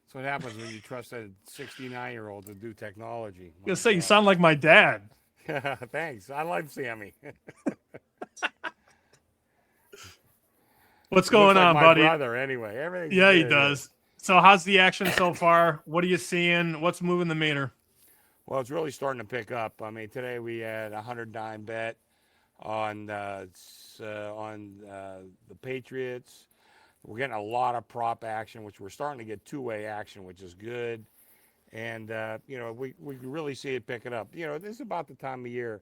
S5: That's what happens when you trust a 69-year-old to do technology.
S2: I was gonna say you sound like my dad.
S5: Thanks. I like Sammy.
S2: What's going
S5: Looks like
S2: on,
S5: my
S2: buddy?
S5: brother, anyway. Everything's
S2: Yeah, he
S5: good.
S2: does. So how's the action so far? What are you seeing? What's moving the meter?
S5: Well, it's really starting to pick up. I mean, today we had a $100 bet on the Patriots. We're getting a lot of prop action, which we're starting to get two-way action, which is good. And, we really see it picking up. This is about the time of year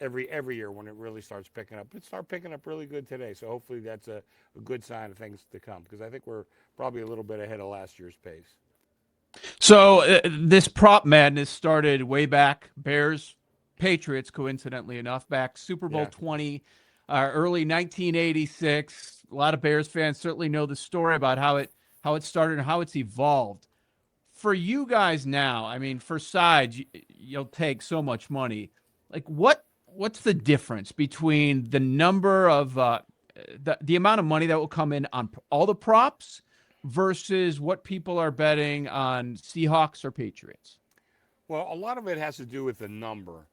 S5: every year when it really starts picking up. It started picking up really good today. So hopefully that's a good sign of things to come, because I think we're probably a little bit ahead of last year's pace.
S1: So this prop madness started way back, Bears, Patriots, coincidentally enough, back Super Bowl 20, early 1986. A lot of Bears fans certainly know the story about how it started and how it's evolved. For you guys now, I mean, for sides, you'll take so much money. Like, what's the difference between the number of the amount of money that will come in on all the props versus what people are betting on Seahawks or Patriots?
S5: Well, a lot of it has to do with the number.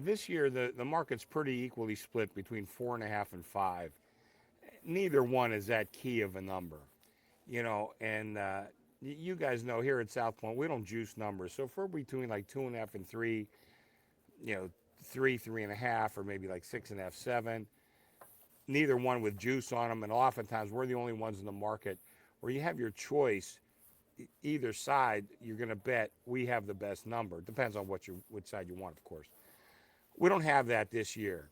S5: This year, the market's pretty equally split between 4.5 and 5. Neither one is that key of a number, and you guys know here at South Point, we don't juice numbers. So if we're between like 2.5 and 3, 3.5, or maybe like 6.5, 7, neither one with juice on them. And oftentimes we're the only ones in the market where you have your choice. Either side, you're going to bet we have the best number. Depends on which side you want, of course. We don't have that this year.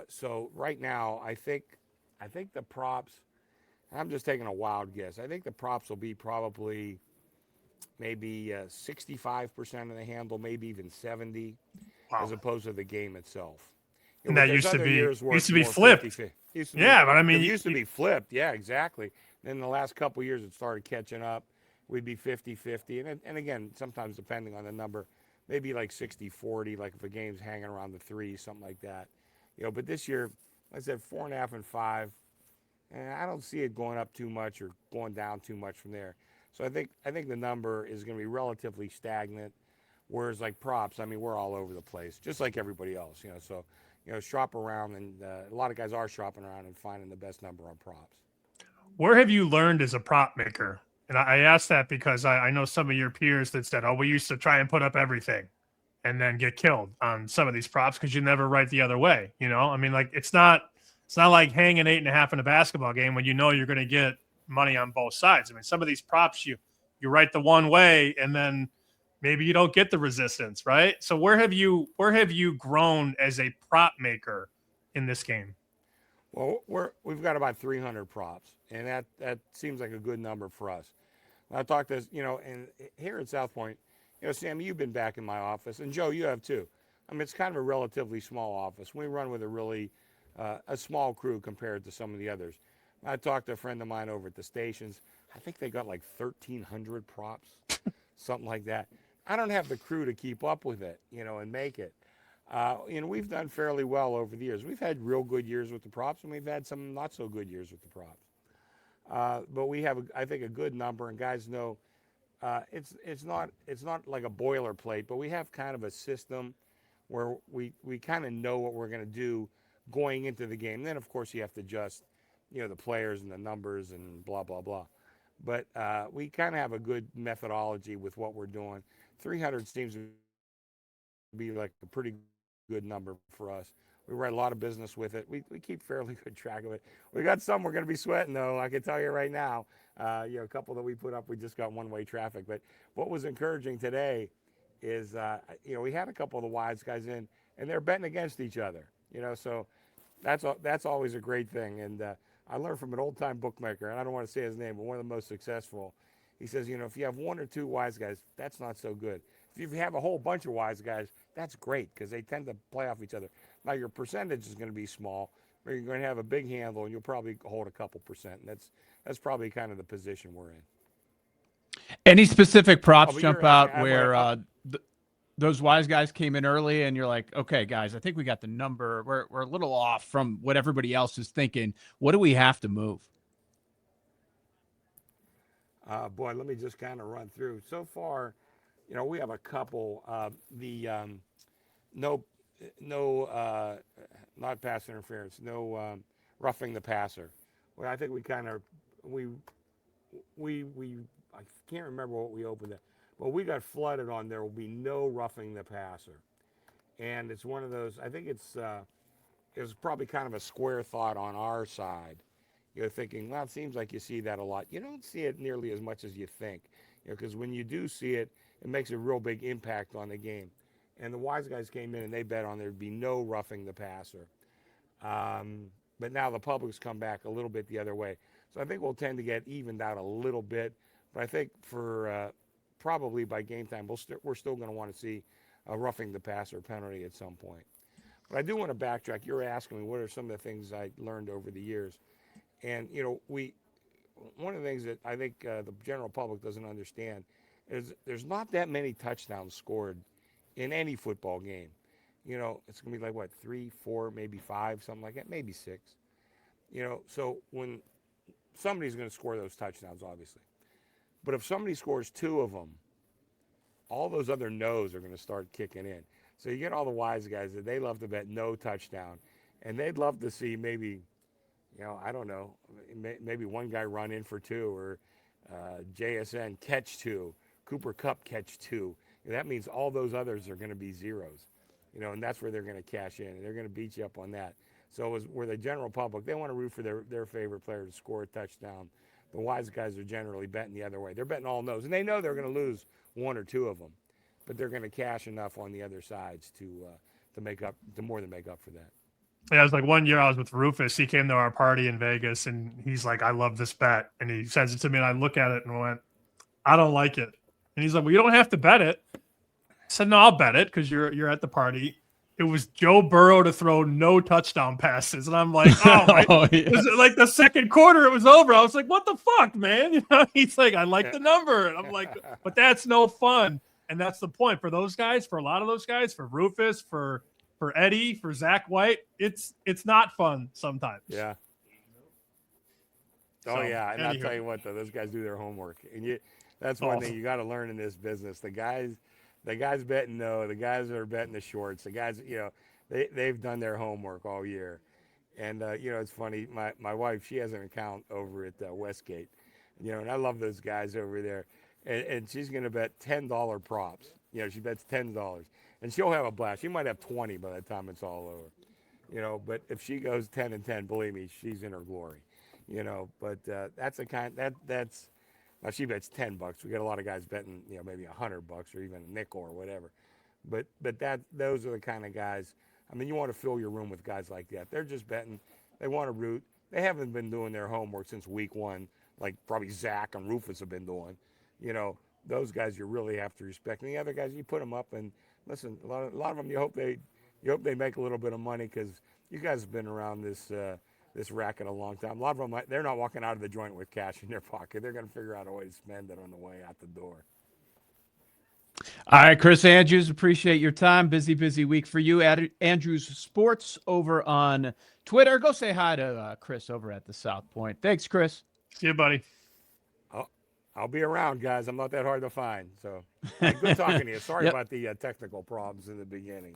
S5: So right now, I think the props, I'm just taking a wild guess. I think the props will be probably maybe 65% of the handle, maybe even 70, as opposed to the game itself.
S2: And that used to be flipped. But I mean,
S5: it used to be flipped. Yeah, exactly. Then the last couple of years, it started catching up. We'd be 50-50. And again, sometimes depending on the number, maybe like 60-40, like if a game's hanging around the 3, something like that. But this year, like I said, 4.5 and 5. And I don't see it going up too much or going down too much from there. So I think the number is going to be relatively stagnant. Whereas like props, I mean, we're all over the place, just like everybody else. So shop around, and a lot of guys are shopping around and finding the best number on props.
S2: Where have you learned as a prop maker? And I asked that because I know some of your peers that said, "Oh, we used to try and put up everything," and then get killed on some of these props because you never write the other way. I mean, like it's not like hanging 8.5 in a basketball game when you're going to get money on both sides. I mean, some of these props you write the one way and then maybe you don't get the resistance, right? So where have you grown as a prop maker in this game?
S5: Well, we've got about 300 props, and that seems like a good number for us. I talked to and here at South Point, Sam, you've been back in my office, and Joe, you have too. I mean, it's kind of a relatively small office. We run with a really a small crew compared to some of the others. I talked to a friend of mine over at the stations. I think they got like 1,300 props, something like that. I don't have the crew to keep up with it, and make it. We've done fairly well over the years. We've had real good years with the props, and we've had some not so good years with the props. But we have, I think, a good number, and guys know it's not like a boilerplate, but we have kind of a system where we kind of know what we're going to do going into the game. Then, of course, you have to adjust, the players and the numbers and blah, blah, blah. But we kind of have a good methodology with what we're doing. 300 seems to be like a pretty good number for us. We write a lot of business with it. We keep fairly good track of it. We got some we're going to be sweating, though, I can tell you right now. A couple that we put up, we just got one-way traffic. But what was encouraging today is, we had a couple of the wise guys in, and they're betting against each other. So that's always a great thing. And I learned from an old-time bookmaker, and I don't want to say his name, but one of the most successful. He says, if you have one or two wise guys, that's not so good. If you have a whole bunch of wise guys, that's great because they tend to play off each other. Now, your percentage is going to be small, or you're going to have a big handle, and you'll probably hold a couple percent. And that's probably kind of the position we're in.
S1: Any specific props jump out where those wise guys came in early and you're like, okay, guys, I think we got the number. We're a little off from what everybody else is thinking. What do we have to move?
S5: Boy, let me just kind of run through. So far, we have a couple. Not pass interference, no roughing the passer. Well, I think we kind of I can't remember what we opened it, but we got flooded on there will be no roughing the passer, and it's one of those. I think it's probably kind of a square thought on our side, thinking, well, it seems like you see that a lot. You don't see it nearly as much as you think, because when you do see it, it makes a real big impact on the game. And the wise guys came in and they bet on there'd be no roughing the passer. But now the public's come back a little bit the other way. So I think we'll tend to get evened out a little bit. But I think for probably by game time, we're still going to want to see a roughing the passer penalty at some point. But I do want to backtrack. You're asking me what are some of the things I learned over the years. And, one of the things that I think the general public doesn't understand is there's not that many touchdowns scored in any football game. It's going to be like, what, 3, 4, maybe 5, something like that, maybe 6. So when somebody's going to score those touchdowns, obviously. But if somebody scores 2 of them, all those other no's are going to start kicking in. So you get all the wise guys that they love to bet no touchdown. And they'd love to see maybe, I don't know, maybe one guy run in for 2 or JSN catch 2, Cooper Kupp catch 2. That means all those others are going to be zeros, and that's where they're going to cash in. And they're going to beat you up on that. So where the general public, they want to root for their favorite player to score a touchdown. The wise guys are generally betting the other way. They're betting all no's. And they know they're going to lose 1 or 2 of them. But they're going to cash enough on the other sides to more than make up for that.
S2: Yeah, it was like one year I was with Rufus. He came to our party in Vegas, and he's like, I love this bet. And he sends it to me, and I look at it and went, I don't like it. And he's like, well, you don't have to bet it. I said, no, I'll bet it because you're at the party. It was Joe Burrow to throw no touchdown passes. And I'm like, Was it like the second quarter it was over? I was like, what the fuck, man? He's like, I like the number. And I'm like, but that's no fun. And that's the point for those guys, for a lot of those guys, for Rufus, for Eddie, for Zach White. It's not fun sometimes.
S5: Yeah. Oh, yeah. And I'll tell you what, though, those guys do their homework. And that's one thing you got to learn in this business. The guys betting no, the guys that are betting the shorts, the guys, they've done their homework all year. And, it's funny. My wife, she has an account over at Westgate, and I love those guys over there. And she's going to bet $10 props. She bets $10. And she'll have a blast. She might have 20 by the time it's all over. But if she goes 10-10, believe me, she's in her glory. But that's the kind that's. Now she bets $10. We get a lot of guys betting, maybe $100 or even a nickel or whatever. But those are the kind of guys. I mean, you want to fill your room with guys like that. They're just betting. They want to root. They haven't been doing their homework since week 1, like probably Zach and Rufus have been doing. Those guys you really have to respect. And the other guys, you put them up and listen. A lot of them, you hope they make a little bit of money because you guys have been around this racket a long time. A lot of them, they're not walking out of the joint with cash in their pocket. They're going to figure out a way to spend it on the way out the door.
S1: All right, Chris Andrews, appreciate your time. Busy week for you. Andrews Sports over on Twitter. Go say hi to Chris over at the South Point. Thanks, Chris.
S2: See you, buddy.
S5: I'll be around, guys. I'm not that hard to find. So good talking to you. Sorry about the technical problems in the beginning.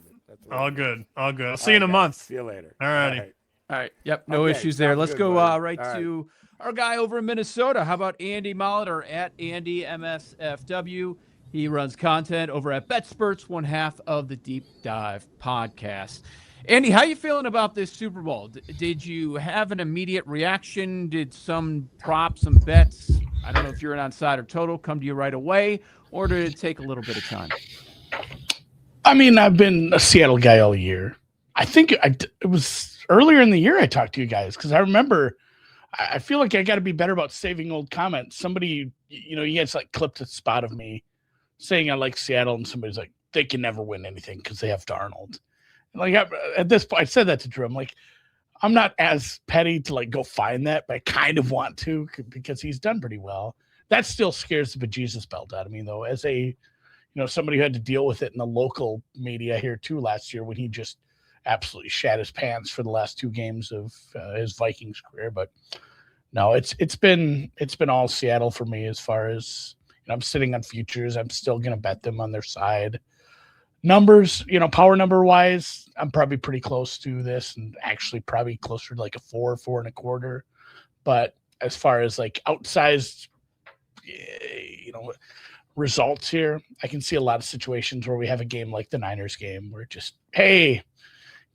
S2: All good. I'll see you in a month.
S5: See you later.
S2: All righty.
S1: All right. Yep. No issues there. Let's go to our guy over in Minnesota. How about Andy Molitor at Andy MSFW? He runs content over at BetSperts, one half of the Deep Dive podcast. Andy, how you feeling about this Super Bowl? Did you have an immediate reaction? Did some props, some bets, I don't know if you're an onside or total, come to you right away, or did it take a little bit of time?
S6: I mean, I've been a Seattle guy all year. I think it was earlier in the year I talked to you guys because I remember I feel like I got to be better about saving old comments. Somebody, you guys like clipped a spot of me saying I like Seattle, and somebody's like, they can never win anything because they have Darnold. And like at this point, I said that to Drew. I'm like, I'm not as petty to like go find that, but I kind of want to because he's done pretty well. That still scares the bejesus belt out of me, though, as a somebody who had to deal with it in the local media here too last year when he just absolutely shat his pants for the last 2 games of his Vikings career. But no, it's been all Seattle for me as far as I'm sitting on futures. I'm still going to bet them on their side. Numbers, power number wise, I'm probably pretty close to this and actually probably closer to like a 4.25. But as far as like outsized, results here, I can see a lot of situations where we have a game like the Niners game where just, hey,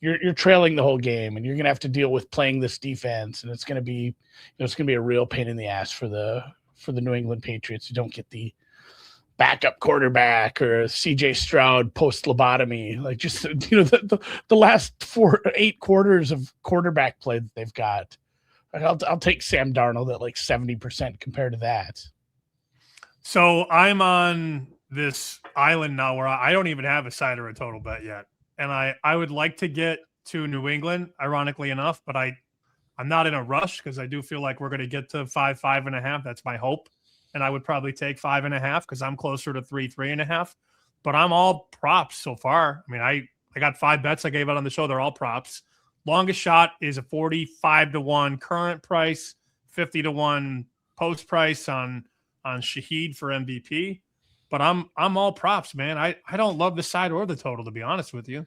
S6: you're trailing the whole game, and you're gonna have to deal with playing this defense, and it's gonna be a real pain in the ass for the New England Patriots. You don't get the backup quarterback or CJ Stroud post lobotomy, like just the last 8 quarters of quarterback play that they've got. I'll take Sam Darnold at like 70% compared to that.
S2: So I'm on this island now where I don't even have a side or a total bet yet. And I would like to get to New England, ironically enough, but I'm not in a rush because I do feel like we're going to get to 5.5. That's my hope. And I would probably take 5.5 because I'm closer to 3.5. But I'm all props so far. I mean, I got 5 bets I gave out on the show. They're all props. Longest shot is a 45-1 current price, 50-1 post price on Shaheed for MVP. But I'm all props, man. I don't love the side or the total, to be honest with you.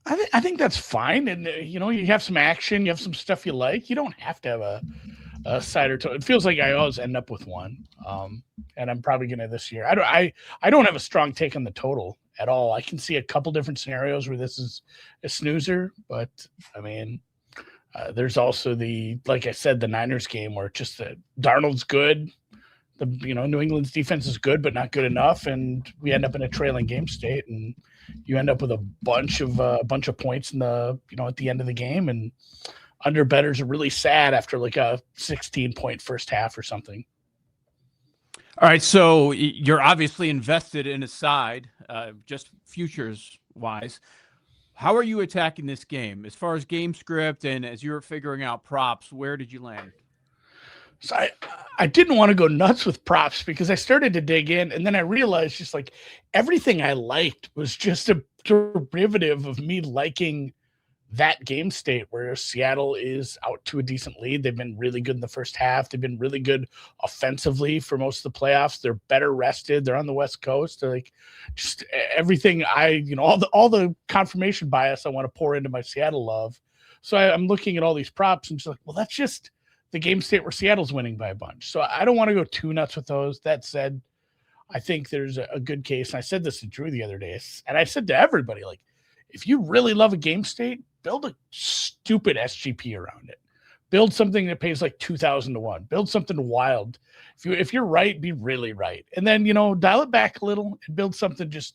S6: I think that's fine. And, you have some action. You have some stuff you like. You don't have to have a side or total. It feels like I always end up with one. And I'm probably going to this year. I don't have a strong take on the total at all. I can see a couple different scenarios where this is a snoozer. But, I mean, there's also like I said, the Niners game where just Darnold's good. New England's defense is good, but not good enough, and we end up in a trailing game state, and you end up with a bunch of points in the at the end of the game, and under bettors are really sad after like a 16-point first half or something.
S1: All right, so you're obviously invested in a side, just futures wise. How are you attacking this game as far as game script and as you're figuring out props? Where did you land?
S6: So I didn't want to go nuts with props because I started to dig in, and then I realized just like everything I liked was just a derivative of me liking that game state where Seattle is out to a decent lead. They've been really good in the first half. They've been really good offensively for most of the playoffs. They're better rested. They're on the West Coast. They're like just everything all the confirmation bias I want to pour into my Seattle love. So I'm looking at all these props and just like, well, that's just the game state where Seattle's winning by a bunch. So I don't want to go too nuts with those. That said, I think there's a good case. And I said this to Drew the other day, and I said to everybody, like, if you really love a game state, build a stupid SGP around it. Build something that pays like 2,000 to 1. Build something wild. If you're right, be really right. And then, dial it back a little and build something just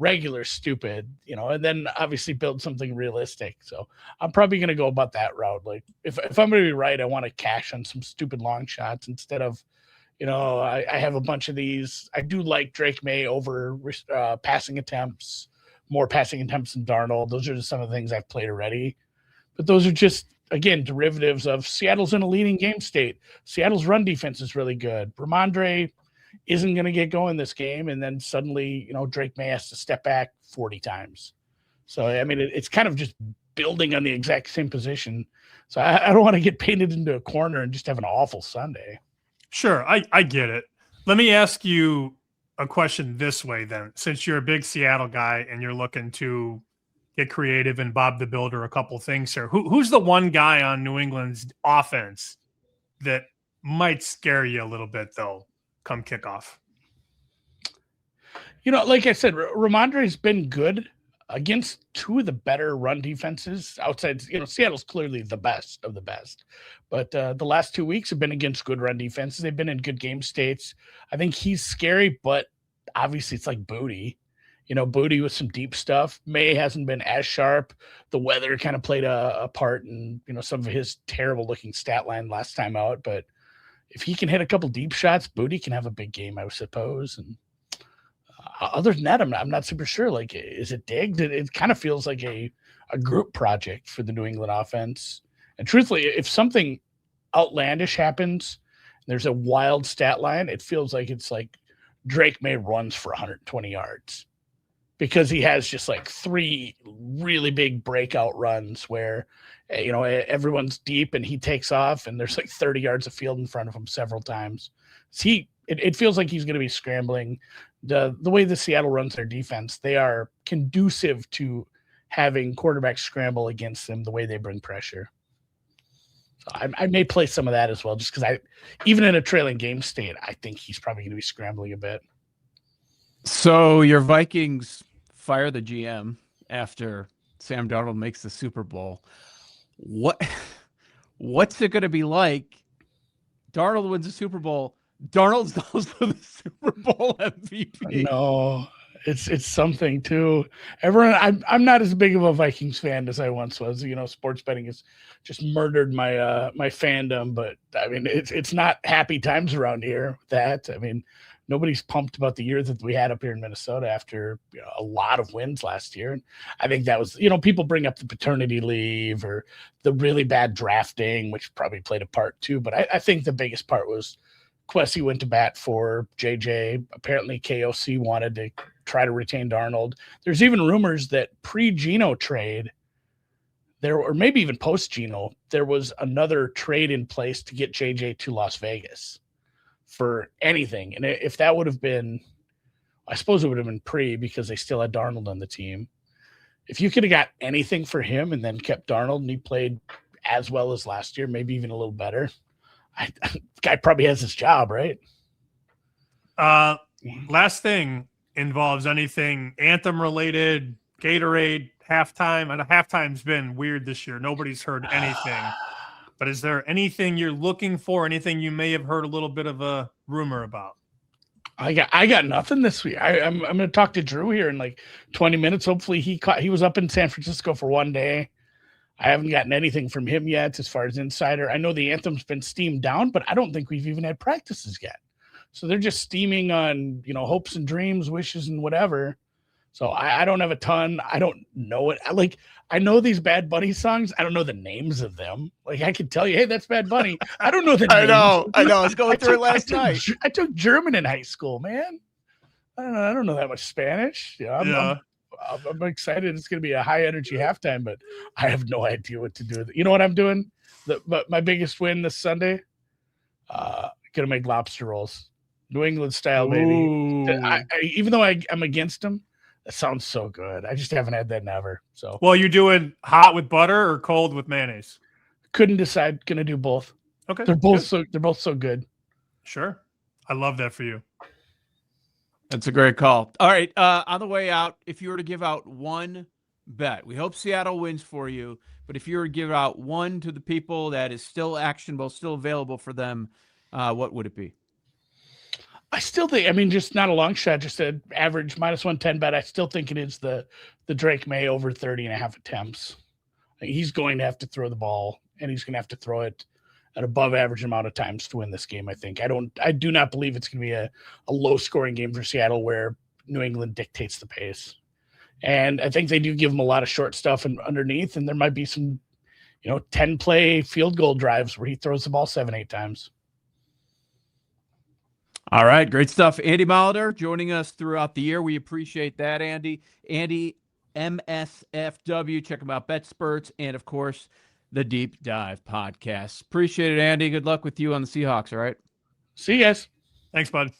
S6: regular stupid, and then obviously build something realistic. So I'm probably going to go about that route. Like if I'm going to be right, I want to cash on some stupid long shots instead of, I have a bunch of these. I do like Drake May over passing attempts, more passing attempts than Darnold. Those are just some of the things I've played already, but those are just, again, derivatives of Seattle's in a leading game state. Seattle's run defense is really good. Ramondre isn't going to get going this game, and then suddenly, Drake May has to step back 40 times. So, I mean, it's kind of just building on the exact same position. So I don't want to get painted into a corner and just have an awful Sunday.
S2: Sure, I get it. Let me ask you a question this way then. Since you're a big Seattle guy and you're looking to get creative and Bob the Builder a couple things here, who's the one guy on New England's offense that might scare you a little bit, though, come kickoff?
S6: Like I said, Ramondre's been good against two of the better run defenses outside. Seattle's clearly the best of the best, but the last 2 weeks have been against good run defenses. They've been in good game states. I think he's scary, but obviously it's like Booty. Booty with some deep stuff. May hasn't been as sharp. The weather kind of played a part in, some of his terrible looking stat line last time out, but if he can hit a couple deep shots, Booty can have a big game, I suppose. And other than that, I'm not super sure. Like, is it Diggs? It kind of feels like a group project for the New England offense. And truthfully, if something outlandish happens, there's a wild stat line, it feels like it's like Drake May runs for 120 yards because he has just like 3 really big breakout runs where, everyone's deep and he takes off and there's like 30 yards of field in front of him several times. It feels like he's going to be scrambling. The way the Seattle runs their defense, they are conducive to having quarterbacks scramble against them the way they bring pressure. So I may play some of that as well, just because even in a trailing game state, I think he's probably going to be scrambling a bit.
S1: So your Vikings fire the GM after Sam Darnold makes the Super Bowl. What's it going to be like? Darnold wins the Super Bowl. Darnold's also the Super Bowl MVP.
S6: No, it's something too. Everyone, I'm not as big of a Vikings fan as I once was. You know, sports betting has just murdered my my fandom. But I mean, it's not happy times around here. I mean, nobody's pumped about the year that we had up here in Minnesota after a lot of wins last year. And I think that was, people bring up the paternity leave or the really bad drafting, which probably played a part too. But I think the biggest part was Kwesi went to bat for JJ. Apparently KOC wanted to try to retain Darnold. There's even rumors that pre-Geno trade there, or maybe even post-Geno, there was another trade in place to get JJ to Las Vegas for anything. And if that would have been, I suppose it would have been because they still had Darnold on the team. If you could have got anything for him and then kept Darnold and he played as well as last year, maybe even a little better, guy probably has his job, right?
S2: Last thing involves anything anthem related, Gatorade, halftime. And halftime's been weird this year. Nobody's heard anything. But is there anything you're looking for? Anything you may have heard a little bit of a rumor about?
S6: I got nothing this week. I'm going to talk to Drew here in like 20 minutes. Hopefully he was up in San Francisco for one day. I haven't gotten anything from him yet as far as insider. I know the anthem's been steamed down, but I don't think we've even had practices yet. So they're just steaming on, hopes and dreams, wishes and whatever. So I don't have a ton. I don't know it. I know these Bad Bunny songs. I don't know the names of them. Like I could tell you, hey, that's Bad Bunny. I don't know the names.
S1: I know. I was going through it last night.
S6: I took German in high school, man. I don't know that much Spanish. I'm excited. It's going to be a high energy halftime, but I have no idea what to do. You know what I'm doing? But my biggest win this Sunday, going to make lobster rolls, New England style, baby. Even though I'm against them, that sounds so good. I just haven't had that never. So,
S2: well, you're doing hot with butter or cold with mayonnaise?
S6: Couldn't decide. Going to do both.
S2: Okay,
S6: they're both so good.
S2: Sure, I love that for you.
S1: That's a great call. All right, on the way out, if you were to give out one bet, we hope Seattle wins for you, but if you were to give out one to the people that is still actionable, still available for them, what would it be?
S6: I still think, just not a long shot, just an average -110 bet. I still think it is the Drake May over 30.5 attempts. He's going to have to throw the ball, and he's going to have to throw it an above average amount of times to win this game, I think. I do not believe it's going to be a low scoring game for Seattle where New England dictates the pace. And I think they do give him a lot of short stuff underneath, and there might be some, 10 play field goal drives where he throws the ball 7-8 times.
S1: All right, great stuff. Andy Molitor joining us throughout the year. We appreciate that, Andy. Andy, MSFW. Check him out, BetSperts, and, of course, the Deep Dive podcast. Appreciate it, Andy. Good luck with you on the Seahawks, all right?
S6: See you guys.
S2: Thanks, bud.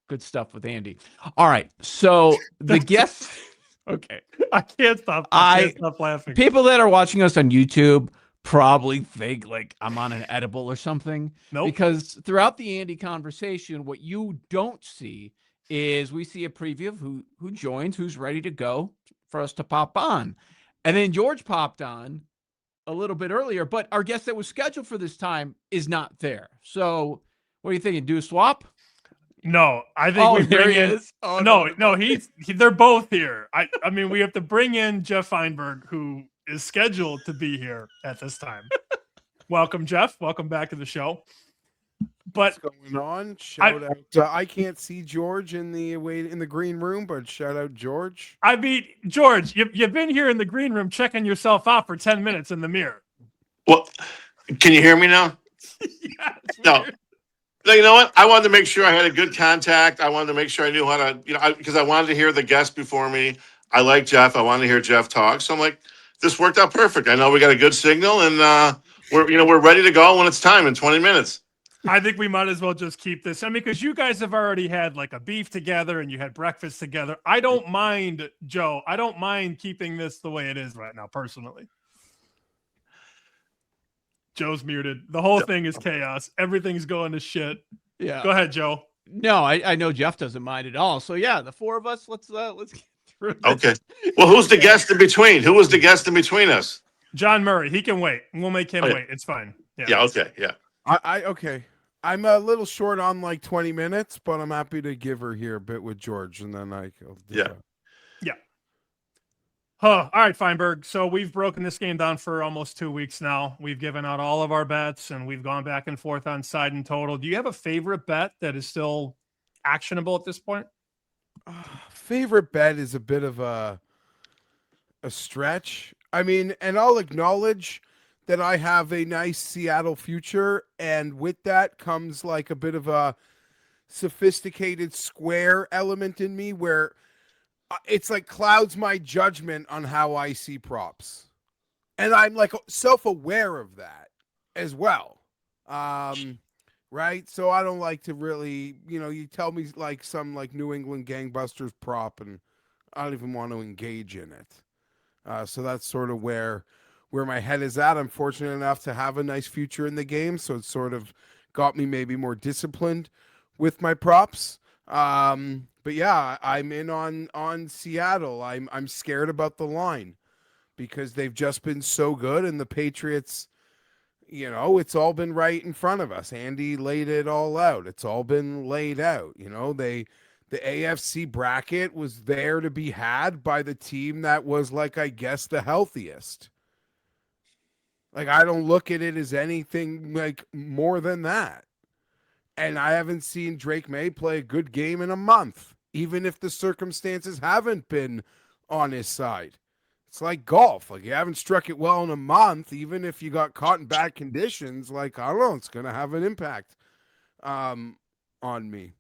S1: Good stuff with Andy. All right, so the guests... Okay.
S2: I can't stop laughing.
S1: People that are watching us on YouTube probably think like I'm on an edible or something.
S2: Nope.
S1: Because throughout the Andy conversation, what you don't see is we see a preview of who joins, who's ready to go for us to pop on. And then George popped on a little bit earlier, but our guest that was scheduled for this time is not there. So what are you thinking? Do a swap?
S2: No, I think we bring in.
S1: Oh,
S2: no, they're both here. I mean, we have to bring in Geoff Fienberg, who is scheduled to be here at this time. Welcome, Geoff. Welcome back to the show. But
S7: what's going on? Shout out! I can't see George in the green room, but shout out George.
S2: I mean, George, you've been here in the green room checking yourself out for 10 minutes in the mirror.
S8: Well, can you hear me now?
S2: Yeah,
S8: no. No, you know what? I wanted to make sure I had a good contact. I wanted to make sure I knew how to, because I wanted to hear the guest before me. I like Geoff. I wanted to hear Geoff talk. So I'm like, this worked out perfect. I know we got a good signal, and we're ready to go when it's time in 20 minutes.
S2: I think we might as well just keep this. I mean, because you guys have already had like a beef together and you had breakfast together. I don't mind, Joe. I don't mind keeping this the way it is right now, personally. Joe's muted. The whole thing is chaos. Everything's going to shit.
S1: Yeah.
S2: Go ahead, Joe.
S1: No, I know Geoff doesn't mind at all. So yeah, the four of us, let's
S8: Okay. Well, who's the guest in between? Who was the guest in between us?
S2: John Murray. He can wait. We'll make him
S8: Okay.
S2: wait. It's fine.
S8: Yeah. Okay. Yeah.
S7: Okay. I'm a little short on like 20 minutes, but I'm happy to give her here a bit with George, and then I'll do
S8: Yeah.
S7: that.
S2: Yeah. Huh. All right, Fienberg. So we've broken this game down for almost 2 weeks now. We've given out all of our bets, and we've gone back and forth on side and total. Do you have a favorite bet that is still actionable at this point?
S7: Favorite bet is a bit of a stretch. I mean, and I'll acknowledge that I have a nice Seattle future, and with that comes like a bit of a sophisticated square element in me where it's like clouds my judgment on how I see props. And I'm like self-aware of that as well. Right? So I don't like to really, you tell me like some like New England gangbusters prop and I don't even want to engage in it. So that's sort of where my head is at. I'm fortunate enough to have a nice future in the game, so it's sort of got me maybe more disciplined with my props. But yeah, I'm in on Seattle. I'm scared about the line because they've just been so good, and the Patriots, it's all been right in front of us. Andy laid it all out. It's all been laid out. The AFC bracket was there to be had by the team that was, like, I guess, the healthiest. Like, I don't look at it as anything like more than that. And I haven't seen Drake May play a good game in a month, even if the circumstances haven't been on his side. It's like golf. Like, you haven't struck it well in a month, even if you got caught in bad conditions. Like, I don't know, it's going to have an impact on me.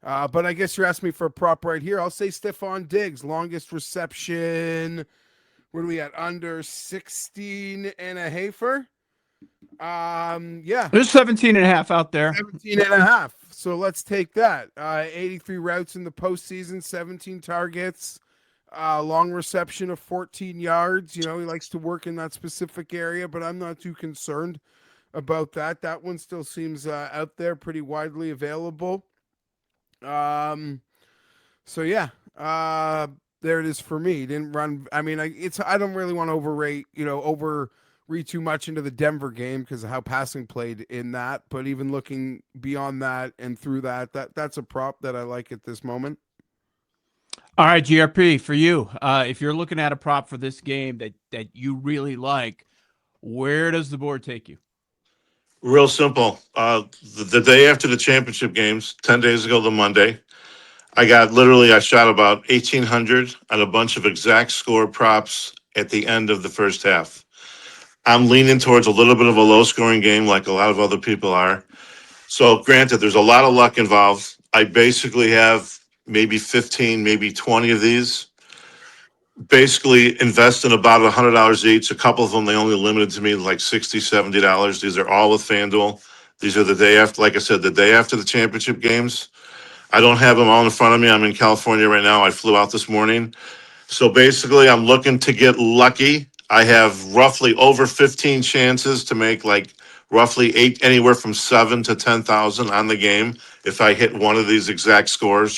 S7: But I guess you're asking me for a prop right here. I'll say Stephon Diggs, longest reception. What are we at? Under 16 and a halfer? Yeah.
S1: There's 17 and a half out there.
S7: 17 and a half. So let's take that. 83 routes in the postseason, 17 targets, long reception of 14 yards. He likes to work in that specific area, but I'm not too concerned about that. That one still seems out there, pretty widely available. So yeah, there it is for me. Didn't run. I mean, I don't really want to overread too much into the Denver game because of how passing played in that. But even looking beyond that and through that's a prop that I like at this moment.
S1: All right, GRP, for you, if you're looking at a prop for this game that you really like, where does the board take you?
S8: Real simple. The day after the championship games, 10 days ago, the Monday, I shot about 1,800 on a bunch of exact score props at the end of the first half. I'm leaning towards a little bit of a low scoring game like a lot of other people are. So granted, there's a lot of luck involved. I basically have maybe 15, maybe 20 of these. Basically invest in about $100 each. A couple of them, they only limited to me like $60, $70. These are all with FanDuel. These are the day after, like I said, the day after the championship games. I don't have them all in front of me. I'm in California right now. I flew out this morning. So basically, I'm looking to get lucky. I have roughly over 15 chances to make like roughly anywhere from 7 to 10,000 on the game if I hit one of these exact scores.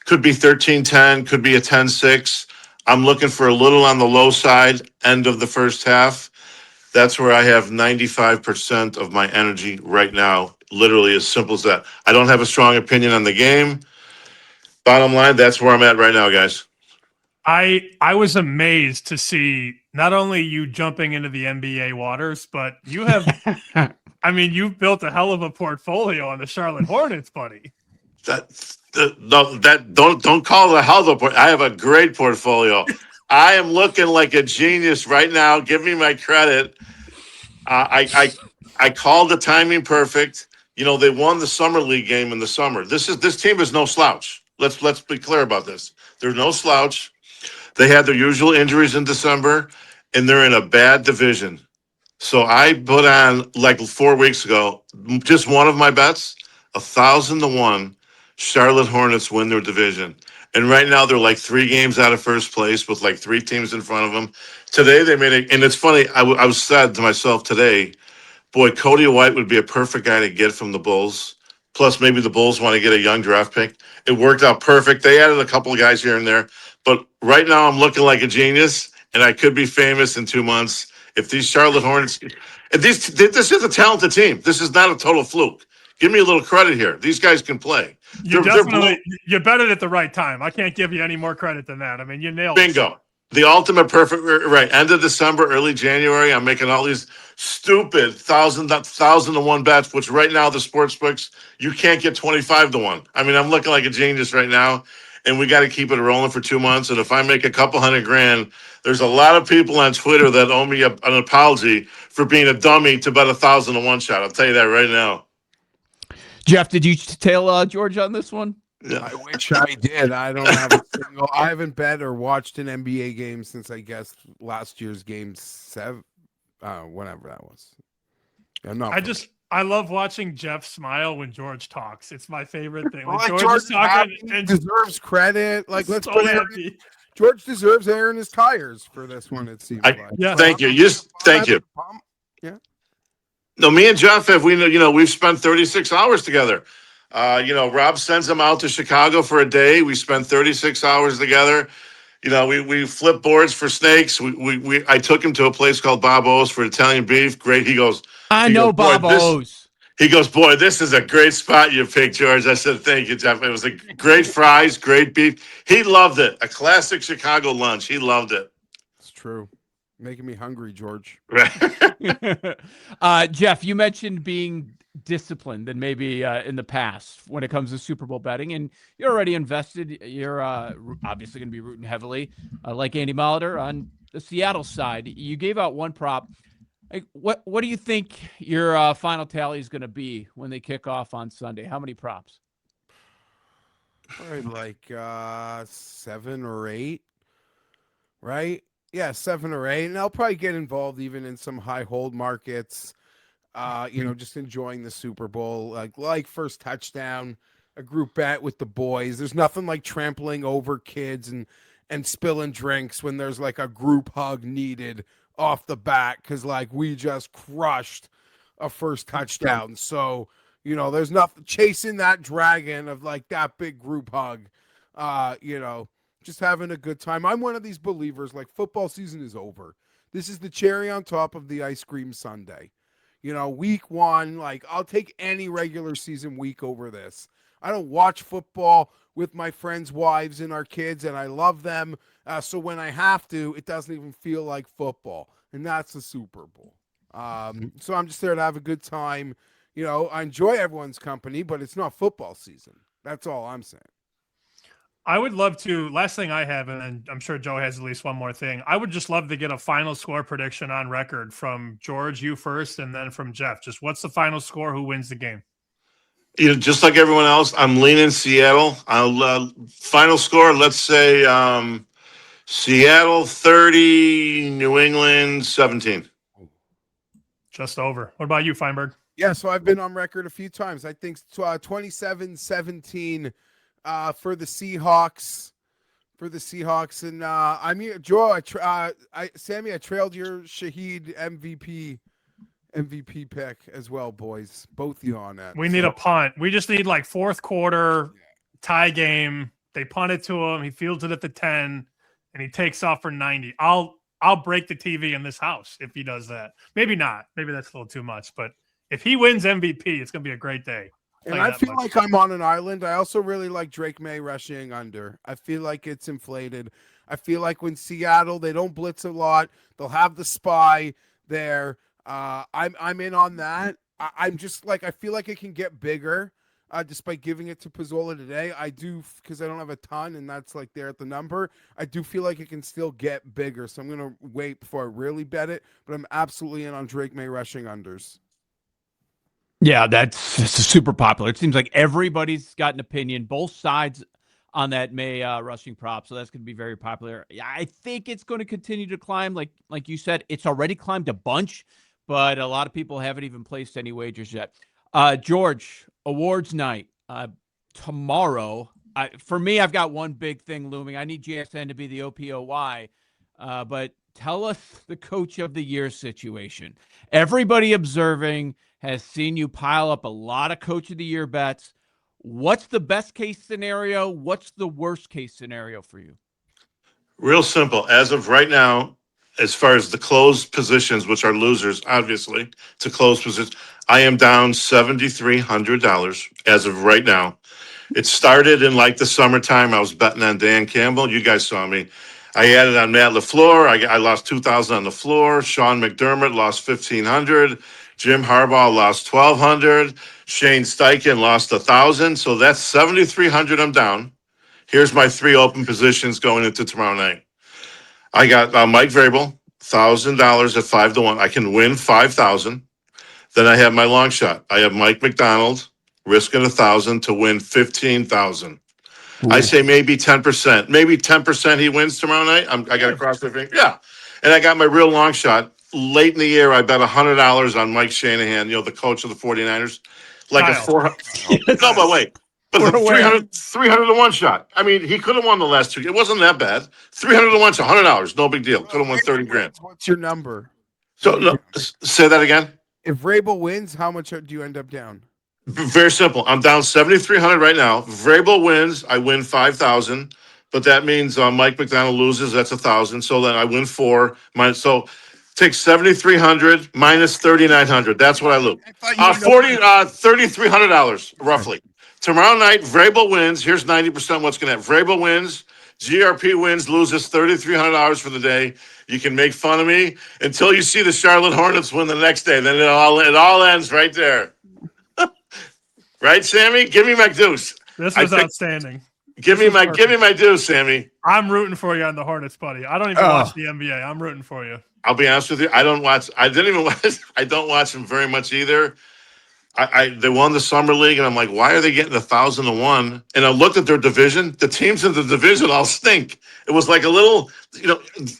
S8: Could be 13-10, could be a 10-6. I'm looking for a little on the low side, end of the first half. That's where I have 95% of my energy right now. Literally as simple as that. I don't have a strong opinion on the game. Bottom line, that's where I'm at right now, guys.
S2: I was amazed to see not only you jumping into the NBA waters, but you have, you've built a hell of a portfolio on the Charlotte Hornets, buddy.
S8: Don't call it a hell of a I have a great portfolio. I am looking like a genius right now. Give me my credit. I called the timing perfect. They won the summer league game in the summer. This team is no slouch. Let's be clear about this. They're no slouch. They had their usual injuries in December, and they're in a bad division. So I put on like 4 weeks ago, just one of my bets, 1,000 to 1. Charlotte Hornets win their division. And right now they're like 3 games out of first place with like 3 teams in front of them. Today they made it, and it's funny. I was sad to myself today, boy, Cody White would be a perfect guy to get from the Bulls. Plus maybe the Bulls want to get a young draft pick. It worked out perfect. They added a couple of guys here and there. but right now I'm looking like a genius, and I could be famous in 2 months if these Charlotte Hornets. If this is a talented team. This is not a total fluke. Give me a little credit here. These guys can play.
S2: You definitely you bet it at the right time. I can't give you any more credit than that. I mean, you nailed it.
S8: Bingo. The ultimate perfect, right? End of December, early January. I'm making all these stupid 1,000-to-1 bets, which right now the sports books you can't get 25-to-1. I mean, I'm looking like a genius right now, and we got to keep it rolling for 2 months. And if I make a couple $100,000, there's a lot of people on Twitter that owe me an apology for being a dummy to bet 1,000-to-1 shot. I'll tell you that right now.
S1: Geoff, did you tail George on this one?
S8: Yeah.
S7: I wish I did. I don't have a single. I haven't bet or watched an NBA game since I guess last year's game 7, whatever that was.
S2: I love watching Geoff smile when George talks. It's my favorite thing. When
S7: Like
S2: George is talking, and
S7: deserves credit. Like let's
S2: so
S7: put
S2: happy.
S7: George deserves air in his tires for this one. It seems like.
S2: Yeah.
S8: Thank you. Thank you.
S7: Yeah.
S8: No, me and Geoff we've spent 36 hours together. Rob sends him out to Chicago for a day. We spent 36 hours together. We flip boards for snakes. I took him to a place called Bob O's for Italian beef. Great. He goes,
S1: Bob O's.
S8: He goes, boy, this is a great spot you picked, George. I said, thank you, Geoff. It was a great fries, great beef. He loved it. A classic Chicago lunch. He loved it.
S7: It's true. Making me hungry, George.
S1: Geoff, you mentioned being disciplined than maybe in the past when it comes to Super Bowl betting, and you're already invested. You're obviously going to be rooting heavily, like Andy Molitor, on the Seattle side. You gave out one prop. Like, what do you think your final tally is going to be when they kick off on Sunday? How many props?
S7: Probably like 7 or 8, right? Yeah, 7 or 8, and I'll probably get involved even in some high hold markets. Just enjoying the Super Bowl, like first touchdown, a group bet with the boys. There's nothing like trampling over kids and spilling drinks when there's like a group hug needed off the bat because like we just crushed a first touchdown. So there's nothing chasing that dragon of like that big group hug. Just having a good time. I'm one of these believers, like football season is over. This is the cherry on top of the ice cream sundae. Week 1, like I'll take any regular season week over this. I don't watch football with my friends' wives and our kids, and I love them. So when I have to, it doesn't even feel like football, and that's the Super Bowl. So I'm just there to have a good time. I enjoy everyone's company, but it's not football season. That's all I'm saying.
S2: I would love to, last thing I have, and I'm sure Joe has at least one more thing. I would just love to get a final score prediction on record from George, you first, and then from Geoff. Just what's the final score? Who wins the game?
S8: Just like everyone else, I'm leaning Seattle. I'll final score, let's say Seattle 30, New England 17.
S2: Just over. What about you, Fienberg?
S7: Yeah, so I've been on record a few times. I think 27-17 for the Seahawks. And I mean, Joe, Sammy, I trailed your Shaheed MVP pick as well, boys. Both you on that.
S2: We need a punt. We just need like fourth quarter tie game. They punt it to him. He fields it at the 10, and he takes off for 90. I'll break the TV in this house if he does that. Maybe not. Maybe that's a little too much. But if he wins MVP, it's going to be a great day.
S7: And I feel like I'm on an island. I also really like Drake May rushing under. I feel like it's inflated. I feel like when Seattle, they don't blitz a lot. They'll have the spy there. I'm in on that. I'm just like, I feel like it can get bigger despite giving it to Pizzola today. I do, because I don't have a ton, and that's like there at the number. I do feel like it can still get bigger. So I'm going to wait before I really bet it. But I'm absolutely in on Drake May rushing unders.
S1: Yeah, that's super popular. It seems like everybody's got an opinion, both sides on that May rushing prop. So that's going to be very popular. Yeah, I think it's going to continue to climb. Like you said, it's already climbed a bunch, but a lot of people haven't even placed any wagers yet. George, awards night tomorrow. For me, I've got one big thing looming. I need JSN to be the OPOY, but tell us the coach of the year situation. Everybody observing has seen you pile up a lot of coach of the year bets. What's the best case scenario? What's the worst case scenario for you?
S8: Real simple. As of right now, as far as the closed positions, which are losers, obviously, to closed positions, I am down $7,300 as of right now. It started in like the summertime. I was betting on Dan Campbell. You guys saw me. I added on Matt LaFleur. I lost 2,000 on the floor. Sean McDermott lost 1,500. Jim Harbaugh lost 1,200. Shane Steichen lost 1,000. So that's 7,300. I'm down. Here's my 3 open positions going into tomorrow night. I got Mike Vrabel, $1,000 at 5-1. I can win 5,000. Then I have my long shot. I have Mike McDonald risking 1,000 to win 15,000. I say maybe 10%. Maybe 10% he wins tomorrow night. I got to cross my finger. Yeah. And I got my real long shot. Late in the year, I bet $100 on Mike Shanahan, the coach of the 49ers. Like
S2: Kyle.
S8: a 400. No, but wait. But
S1: We're
S8: the
S1: aware.
S8: 300 to 1 shot. I mean, he could have won the last 2. It wasn't that bad. 300 to 1 shot, $100. No big deal. Could have won 30 grand.
S7: What's your number?
S8: So, no, say that again.
S7: If Vrabel wins, how much do you end up down?
S8: Very simple. I'm down 7,300 right now. Vrabel wins, I win 5,000, but that means Mike McDonald loses. That's 1,000. So then I win 4. So take 7,300 minus 3,900. That's what I lose. $3,300 roughly. Tomorrow night, Vrabel wins. Here's 90% what's going to happen. Vrabel wins. GRP wins, loses $3,300 for the day. You can make fun of me until you see the Charlotte Hornets win the next day. Then it all ends right there. Right, Sammy? Give me my deuce.
S2: This was outstanding.
S8: Give me my deuce, Sammy.
S2: I'm rooting for you on the Hornets, buddy. I don't even watch the NBA. I'm rooting for you.
S8: I'll be honest with you. I don't watch them very much either. They won the summer league, and I'm like, why are they getting 1,000 to 1? And I looked at their division. The teams in the division all stink. It was like a little,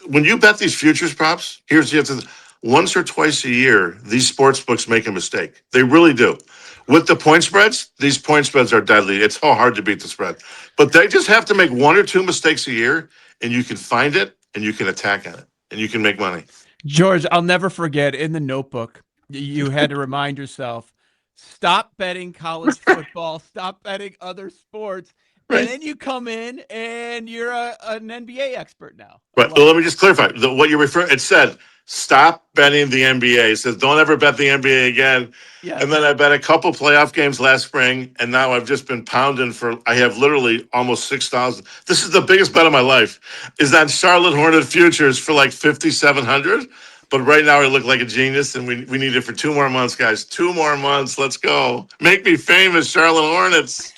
S8: when you bet these futures props, here's the answer. Once or twice a year, these sports books make a mistake. They really do. With the point spreads, these point spreads are deadly. It's so hard to beat the spread. But they just have to make 1 or 2 mistakes a year, and you can find it, and you can attack on it, and you can make money.
S1: George, I'll never forget in the notebook, you had to remind yourself, stop betting college football, stop betting other sports. Right. And then you come in and you're an NBA expert now.
S8: Right. Well, let me just clarify. What you refer, it said, stop betting the NBA. It says, don't ever bet the NBA again. Yeah. And then I bet a couple playoff games last spring, and now I've just been pounding I have literally almost 6,000. This is the biggest bet of my life, is on Charlotte Hornet futures for like 5,700. But right now I look like a genius, and we need it for 2 more months, guys. 2 more months. Let's go. Make me famous, Charlotte Hornets.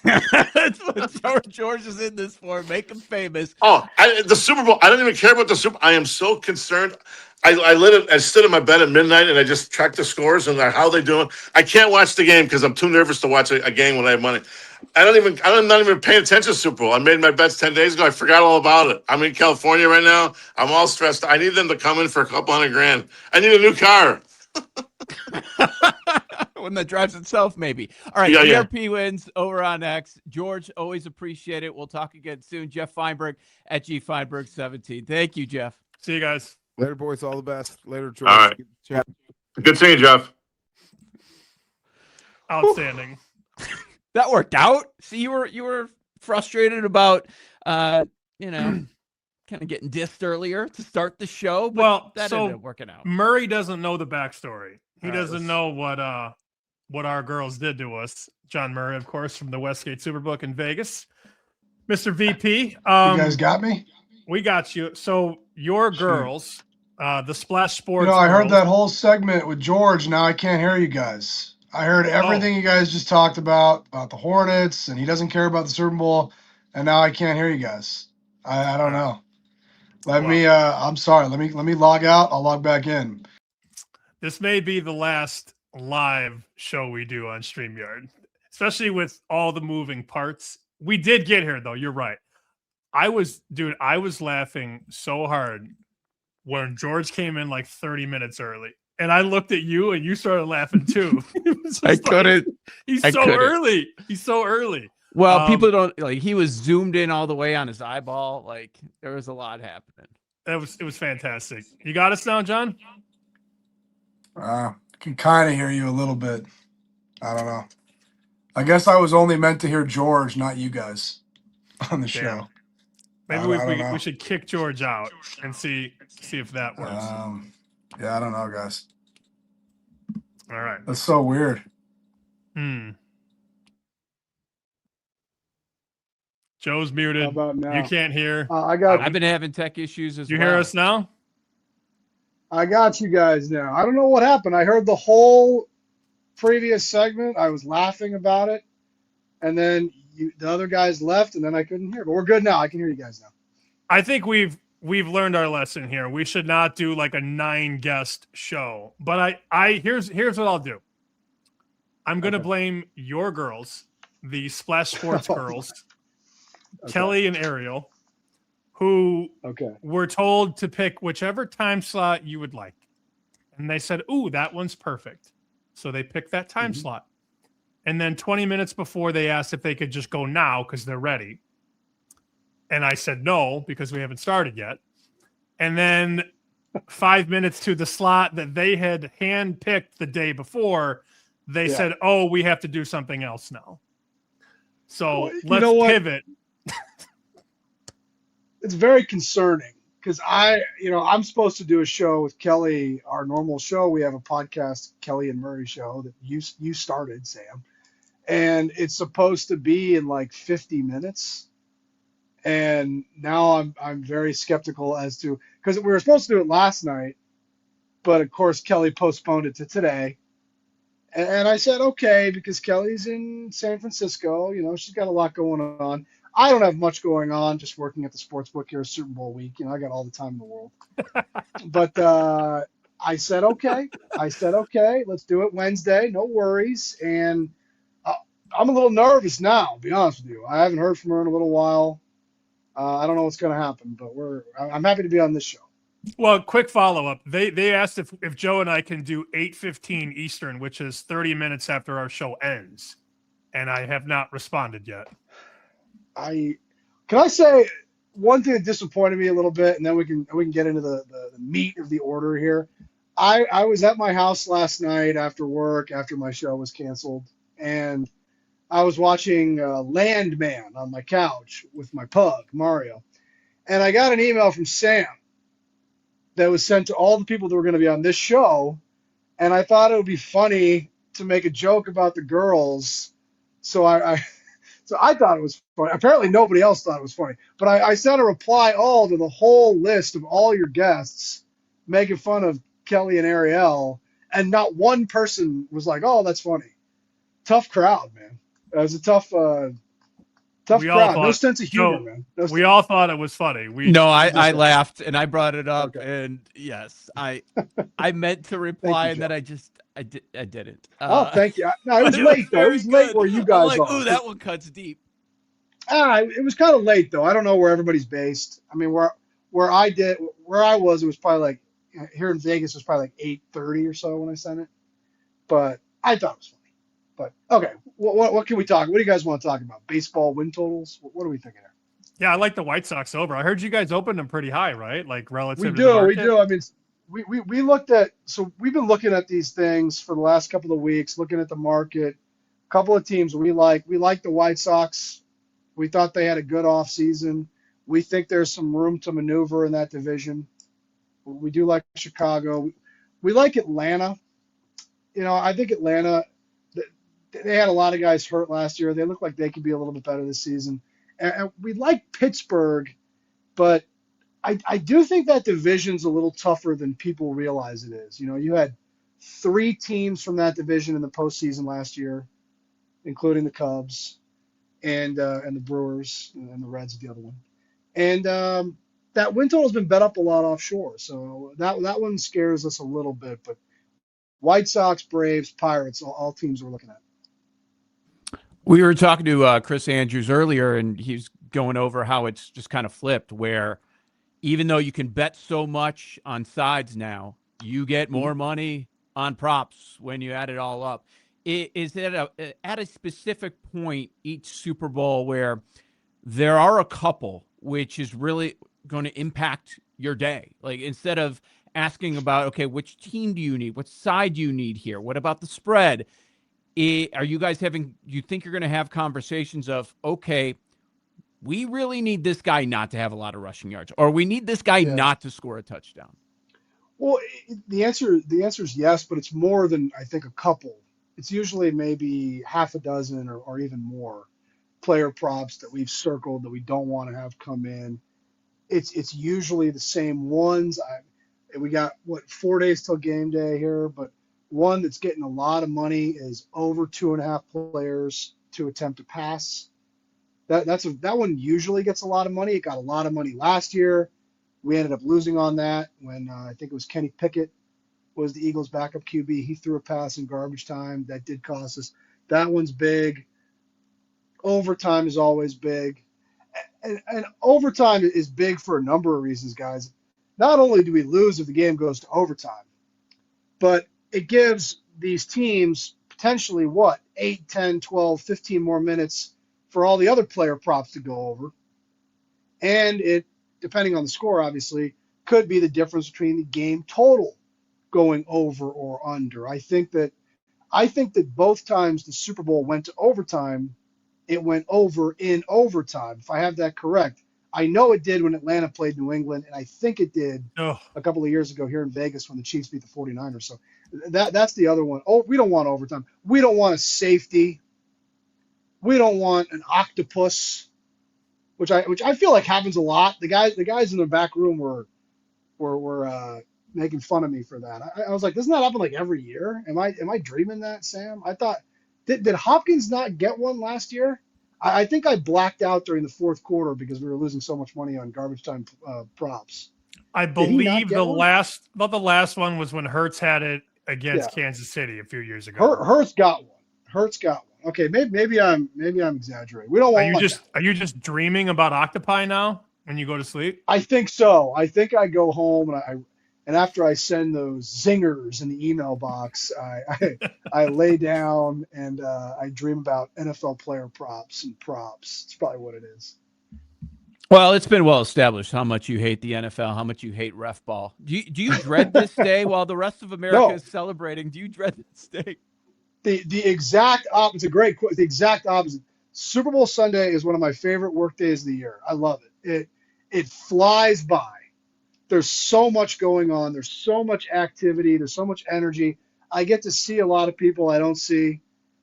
S1: That's what George is in this for. Make him famous.
S8: Oh, the Super Bowl. I don't even care about the Super Bowl. I am so concerned. I stood in my bed at midnight, and I just checked the scores and how they doing. I can't watch the game because I'm too nervous to watch a game when I have money. I'm not even paying attention to Super Bowl. I made my bets 10 days ago. I forgot all about it. I'm in California right now. I'm all stressed. I need them to come in for a couple $100,000. I need a new car.
S1: One that drives itself, maybe. All right, GRP wins over on X. George, always appreciate it. We'll talk again soon. Geoff Fienberg at GFienberg17. Thank you, Geoff.
S2: See you guys.
S7: Later, boys. All the best. Later, George.
S8: All right. Good seeing you, Geoff.
S2: Outstanding.
S1: That worked out. See, you were frustrated about kind of getting dissed earlier to start the show. But that ended up working out.
S2: Murray doesn't know the backstory. He doesn't know what our girls did to us. John Murray, of course, from the Westgate Superbook in Vegas. Mr. VP.
S9: You guys got me?
S2: We got you. So your girls, the Splash Sports.
S9: I heard that whole segment with George. Now I can't hear you guys. I heard everything you guys just talked about the Hornets, and he doesn't care about the Super Bowl, and now I can't hear you guys. I don't know. I'm sorry. Let me log out. I'll log back in.
S2: This may be the last live show we do on StreamYard, especially with all the moving parts. We did get here, though. You're right. I was laughing so hard when George came in like 30 minutes early. And I looked at you, and you started laughing too.
S1: I couldn't.
S2: He's so early. He's so early.
S1: Well, people don't like. He was zoomed in all the way on his eyeball. Like there was a lot happening.
S2: It was fantastic. You got us now, John?
S9: I can kind of hear you a little bit. I don't know. I guess I was only meant to hear George, not you guys, on the show.
S2: Maybe
S9: I don't know.
S2: we should kick George out and see if that works.
S9: Yeah, I don't know, guys.
S2: All right.
S9: That's so weird.
S2: Joe's muted.
S10: How about now?
S2: You can't hear.
S1: I've been having tech issues as well.
S2: You hear us now?
S10: I got you guys now. I don't know what happened. I heard the whole previous segment. I was laughing about it, and then the other guys left, and then I couldn't hear. But we're good now. I can hear you guys now.
S2: I think we've learned our lesson here. We should not do like a 9-guest show. But here's what I'll do. I'm gonna blame your girls, the Splash Sports girls, Kelly and Ariel, who were told to pick whichever time slot you would like. And they said, ooh, that one's perfect. So they picked that time slot. And then 20 minutes before, they asked if they could just go now because they're ready. And I said no, because we haven't started yet. And then 5 minutes to the slot that they had handpicked the day before, they said, oh, we have to do something else now. So let's pivot.
S10: It's very concerning because I'm supposed to do a show with Kelly, our normal show. We have a podcast, Kelly and Murray show, that you started, Sam. And it's supposed to be in like 50 minutes. And now I'm very skeptical as to, because we were supposed to do it last night, but of course Kelly postponed it to today. And I said, okay, because Kelly's in San Francisco, she's got a lot going on. I don't have much going on, just working at the sports book here, Super Bowl week. I got all the time in the world. But I said, okay, let's do it Wednesday. No worries. And I'm a little nervous now, to be honest with you. I haven't heard from her in a little while. I don't know what's going to happen, but I'm happy to be on this show.
S2: Well, quick follow-up. They asked if Joe and I can do 8:15 Eastern, which is 30 minutes after our show ends. And I have not responded yet.
S10: Can I say one thing that disappointed me a little bit, and then we can get into the meat of the order here. I was at my house last night after work, after my show was canceled, and I was watching Landman on my couch with my pug, Mario. And I got an email from Sam that was sent to all the people that were going to be on this show, and I thought it would be funny to make a joke about the girls. So I thought it was funny. Apparently nobody else thought it was funny. But I sent a reply all to the whole list of all your guests making fun of Kelly and Ariel, and not one person was like, oh, that's funny. Tough crowd, man. It was a tough crowd. No sense of humor, man.
S2: We all thought it was funny.
S1: I laughed and I brought it up, and yes, I meant to reply, and then I didn't.
S10: Thank you. No, it was late though. It was late where you guys are.
S1: Ooh, that one cuts deep.
S10: It was kind of late though. I don't know where everybody's based. I mean, where I was, it was probably like here in Vegas. It was probably like 8:30 or so when I sent it. But I thought it was funny. But okay, what can we talk? What do you guys want to talk about? Baseball win totals? What are we thinking here?
S2: Yeah, I like the White Sox over. I heard you guys opened them pretty high, right? Like relative.
S10: We
S2: to the market.
S10: do. I mean, we looked at. So we've been looking at these things for the last couple of weeks, looking at the market. A couple of teams we like. We like the White Sox. We thought they had a good off season. We think there's some room to maneuver in that division. We do like Chicago. We like Atlanta. I think Atlanta. They had a lot of guys hurt last year. They look like they could be a little bit better this season. And we like Pittsburgh, but I do think that division's a little tougher than people realize it is. You had 3 teams from that division in the postseason last year, including the Cubs and the Brewers, and the Reds the other one. And that win total has been bet up a lot offshore. So that one scares us a little bit. But White Sox, Braves, Pirates, all teams we're looking at.
S1: We were talking to Chris Andrews earlier, and he was going over how it's just kind of flipped, where even though you can bet so much on sides now, you get more money on props when you add it all up. Is it at a specific point each Super Bowl where there are a couple which is really going to impact your day? Like, instead of asking about, okay, which team do you need? What side do you need here? What about the spread? Are you guys you think you're going to have conversations of, okay, we really need this guy not to have a lot of rushing yards, or we need this guy not to score a touchdown?
S10: Well, the answer is yes, but it's more than I think a couple. It's usually maybe half a dozen or even more player props that we've circled that we don't want to have come in. It's usually the same ones. We got 4 days till game day here, but one that's getting a lot of money is over 2.5 players to attempt to pass. That one usually gets a lot of money. It got a lot of money last year. We ended up losing on that when I think it was Kenny Pickett was the Eagles' backup QB. He threw a pass in garbage time. That did cost us. That one's big. Overtime is always big. And overtime is big for a number of reasons, guys. Not only do we lose if the game goes to overtime, but it gives these teams potentially 8, 10, 12, 15 more minutes for all the other player props to go over. And it, depending on the score, obviously, could be the difference between the game total going over or under. I think that both times the Super Bowl went to overtime, it went over in overtime, if I have that correct. I know it did when Atlanta played New England, and I think it did a couple of years ago here in Vegas when the Chiefs beat the 49ers. So that's the other one. Oh, we don't want overtime. We don't want a safety. We don't want an octopus, which I feel like happens a lot. The guys in the back room were making fun of me for that. I was like, doesn't that happen like every year? Am I dreaming that, Sam? I thought did Hopkins not get one last year? I think I blacked out during the fourth quarter because we were losing so much money on garbage time props.
S2: I believe the last one was when Hurts had it against Kansas City a few years ago.
S10: Hurts got one. Okay, maybe I'm exaggerating. We don't want.
S2: Are you just dreaming about octopi now when you go to sleep?
S10: I think so. I think I go home and after I send those zingers in the email box, I lay down and I dream about NFL player props and props. It's probably what it is.
S1: Well, it's been well established how much you hate the NFL, how much you hate ref ball. Do you dread this day while the rest of America is celebrating? Do you dread this day?
S10: The exact opposite. It's a great quote. The exact opposite. Super Bowl Sunday is one of my favorite work days of the year. I love it. It flies by. There's so much going on. There's so much activity. There's so much energy. I get to see a lot of people I don't see